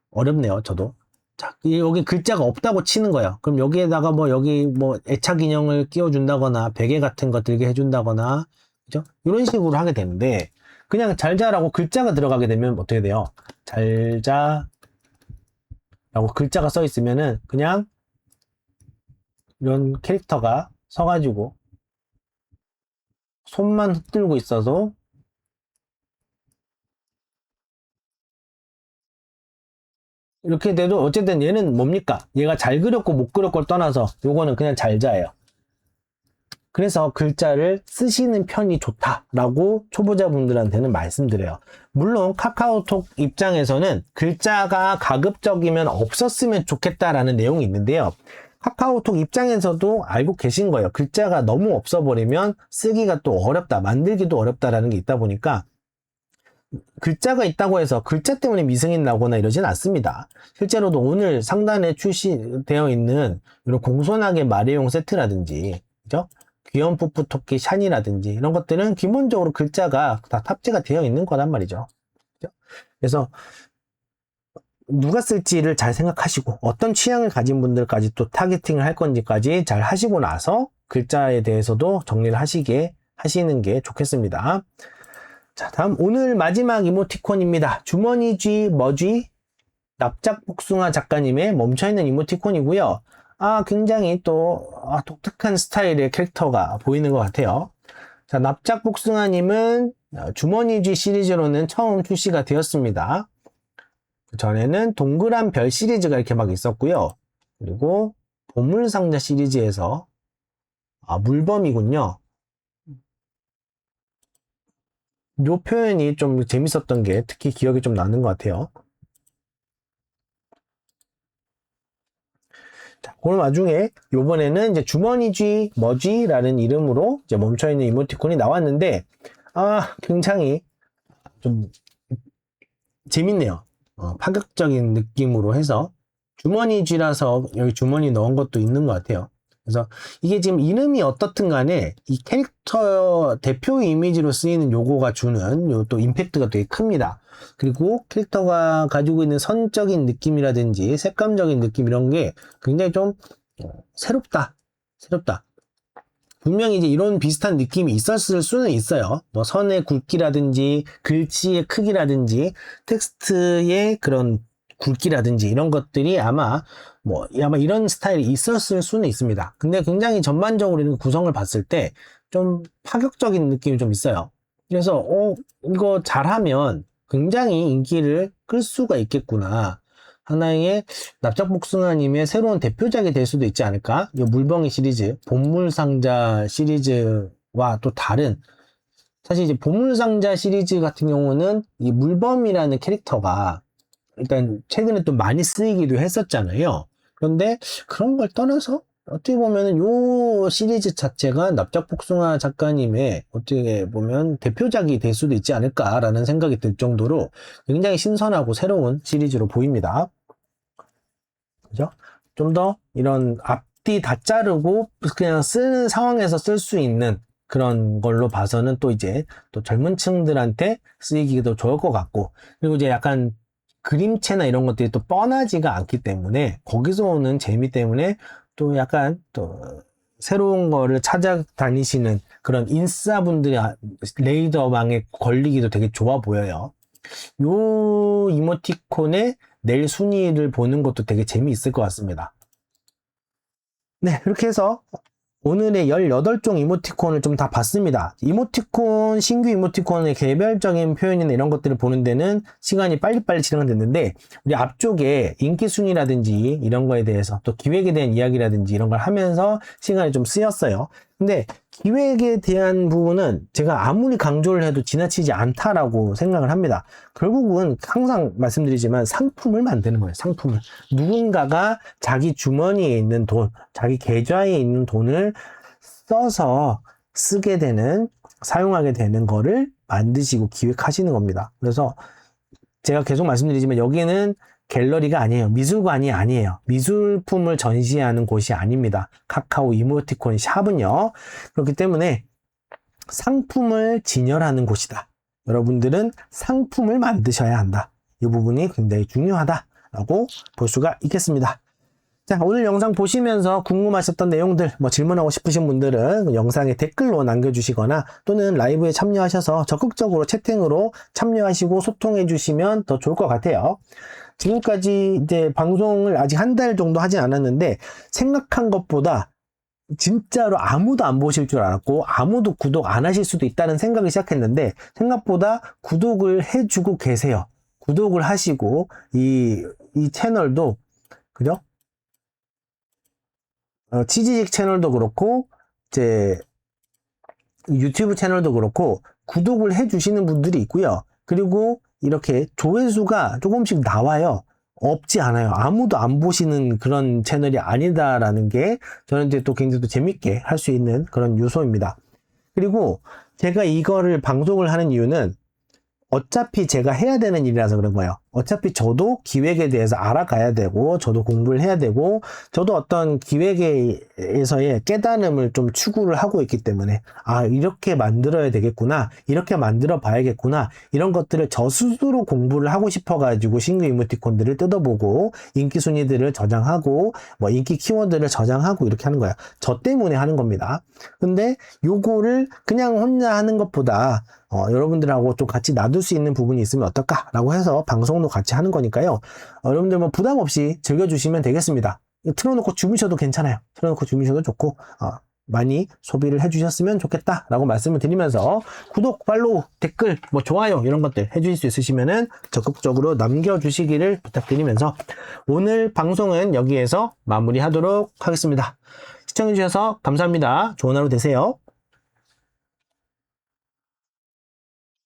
어렵네요, 저도. 자, 여기 글자가 없다고 치는 거예요. 그럼 여기에다가 뭐 여기 뭐 애착 인형을 끼워준다거나 베개 같은 거 들게 해준다거나 그죠? 이런 식으로 하게 되는데 그냥 잘자라고 글자가 들어가게 되면 어떻게 돼요? 잘자라고 글자가 써 있으면은 그냥 이런 캐릭터가 서가지고 손만 흔들고 있어서 이렇게 돼도 어쨌든 얘는 뭡니까? 얘가 잘 그렸고 못 그렸고를 떠나서 요거는 그냥 잘자예요. 그래서 글자를 쓰시는 편이 좋다라고 초보자분들한테는 말씀드려요. 물론 카카오톡 입장에서는 글자가 가급적이면 없었으면 좋겠다라는 내용이 있는데요. 카카오톡 입장에서도 알고 계신 거예요. 글자가 너무 없어버리면 쓰기가 또 어렵다, 만들기도 어렵다라는 게 있다 보니까 글자가 있다고 해서 글자 때문에 미승이 나거나 이러진 않습니다. 실제로도 오늘 상단에 출시되어 있는 이런 공손하게 말해용 세트라든지 그죠? 귀여운 푸푸 토끼 샤니라든지 이런 것들은 기본적으로 글자가 다 탑재가 되어 있는 거란 말이죠. 그죠? 그래서 누가 쓸지를 잘 생각하시고 어떤 취향을 가진 분들까지 또 타겟팅을 할 건지까지 잘 하시고 나서 글자에 대해서도 정리를 하시는 게 좋겠습니다. 자, 다음 오늘 마지막 이모티콘입니다. 주머니쥐 뭐쥐? 납작복숭아 작가님의 멈춰있는 이모티콘이고요. 굉장히 또 독특한 스타일의 캐릭터가 보이는 것 같아요. 자, 납작복숭아님은 주머니쥐 시리즈로는 처음 출시가 되었습니다. 그 전에는 동그란 별 시리즈가 이렇게 막 있었고요. 그리고 보물상자 시리즈에서 물범이군요. 요 표현이 좀 재밌었던 게 특히 기억이 좀 나는 것 같아요. 자, 그럼 나중에 요번에는 이제 주머니쥐 머쥐라는 이름으로 이제 멈춰있는 이모티콘이 나왔는데 굉장히 좀 재밌네요. 파격적인 느낌으로 해서 주머니쥐라서 여기 주머니 넣은 것도 있는 것 같아요. 그래서 이게 지금 이름이 어떻든 간에 이 캐릭터 대표 이미지로 쓰이는 요거가 주는 요 또 임팩트가 되게 큽니다. 그리고 캐릭터가 가지고 있는 선적인 느낌이라든지 색감적인 느낌 이런 게 굉장히 좀 새롭다. 분명히 이제 이런 비슷한 느낌이 있었을 수는 있어요. 뭐 선의 굵기라든지 글씨의 크기라든지 텍스트의 그런 굵기라든지 이런 것들이 아마 이런 스타일이 있었을 수는 있습니다. 근데 굉장히 전반적으로 이런 구성을 봤을 때 좀 파격적인 느낌이 좀 있어요. 그래서 이거 잘하면 굉장히 인기를 끌 수가 있겠구나. 하나의 납작복숭아님의 새로운 대표작이 될 수도 있지 않을까? 이 물벙이 시리즈, 보물상자 시리즈와 또 다른, 사실 이제 보물상자 시리즈 같은 경우는 이 물범이라는 캐릭터가 일단 최근에 또 많이 쓰이기도 했었잖아요. 그런데 그런 걸 떠나서 어떻게 보면은 요 시리즈 자체가 납작복숭아 작가님의 어떻게 보면 대표작이 될 수도 있지 않을까라는 생각이 들 정도로 굉장히 신선하고 새로운 시리즈로 보입니다. 그죠? 좀 더 이런 앞뒤 다 자르고 그냥 쓰는 상황에서 쓸 수 있는 그런 걸로 봐서는 또 이제 또 젊은 층들한테 쓰이기도 좋을 것 같고, 그리고 이제 약간 그림체나 이런 것들이 또 뻔하지가 않기 때문에 거기서 오는 재미 때문에 또 약간 또 새로운 거를 찾아다니시는 그런 인싸분들이 레이더망에 걸리기도 되게 좋아 보여요. 요 이모티콘의 낼 순위를 보는 것도 되게 재미있을 것 같습니다. 네, 이렇게 해서 오늘의 18종 이모티콘을 좀 다 봤습니다. 신규 이모티콘의 개별적인 표현이나 이런 것들을 보는 데는 시간이 빨리빨리 진행됐는데, 우리 앞쪽에 인기 순위라든지 이런 거에 대해서 또 기획에 대한 이야기라든지 이런 걸 하면서 시간이 좀 쓰였어요. 근데 기획에 대한 부분은 제가 아무리 강조를 해도 지나치지 않다라고 생각을 합니다. 결국은 항상 말씀드리지만 상품을 만드는 거예요. 상품을. 누군가가 자기 주머니에 있는 돈, 자기 계좌에 있는 돈을 써서 쓰게 되는, 사용하게 되는 거를 만드시고 기획하시는 겁니다. 그래서 제가 계속 말씀드리지만 여기는 갤러리가 아니에요. 미술관이 아니에요. 미술품을 전시하는 곳이 아닙니다. 카카오 이모티콘 샵은요. 그렇기 때문에 상품을 진열하는 곳이다. 여러분들은 상품을 만드셔야 한다. 이 부분이 굉장히 중요하다라고 볼 수가 있겠습니다. 자, 오늘 영상 보시면서 궁금하셨던 내용들, 질문하고 싶으신 분들은 영상에 댓글로 남겨주시거나 또는 라이브에 참여하셔서 적극적으로 채팅으로 참여하시고 소통해 주시면 더 좋을 것 같아요. 지금까지 이제 방송을 아직 한 달 정도 하진 않았는데 생각한 것보다 진짜로 아무도 안 보실 줄 알았고 아무도 구독 안 하실 수도 있다는 생각을 시작했는데 생각보다 구독을 해주고 계세요. 구독을 하시고 이 채널도, 그죠? 치지직 채널도 그렇고 이제 유튜브 채널도 그렇고 구독을 해주시는 분들이 있고요. 그리고 이렇게 조회수가 조금씩 나와요. 없지 않아요. 아무도 안 보시는 그런 채널이 아니다라는 게 저는 이제 또 굉장히 또 재밌게 할 수 있는 그런 요소입니다. 그리고 제가 이거를 방송을 하는 이유는 어차피 제가 해야 되는 일이라서 그런 거예요. 어차피 저도 기획에 대해서 알아가야 되고 저도 공부를 해야 되고 저도 어떤 기획에서의 깨달음을 좀 추구를 하고 있기 때문에 이렇게 만들어야 되겠구나, 이렇게 만들어 봐야겠구나, 이런 것들을 저 스스로 공부를 하고 싶어 가지고 신규 이모티콘들을 뜯어보고 인기 순위들을 저장하고 인기 키워드를 저장하고 이렇게 하는 거예요. 저 때문에 하는 겁니다. 근데 요거를 그냥 혼자 하는 것보다 여러분들하고 좀 같이 놔둘 수 있는 부분이 있으면 어떨까라고 해서 방송 방송도 같이 하는 거니까요. 여러분들 뭐 부담 없이 즐겨주시면 되겠습니다. 틀어놓고 주무셔도 괜찮아요. 틀어놓고 주무셔도 좋고, 많이 소비를 해주셨으면 좋겠다라고 말씀을 드리면서 구독, 팔로우, 댓글, 뭐 좋아요 이런 것들 해주실 수 있으시면은 적극적으로 남겨주시기를 부탁드리면서 오늘 방송은 여기에서 마무리하도록 하겠습니다. 시청해주셔서 감사합니다. 좋은 하루 되세요.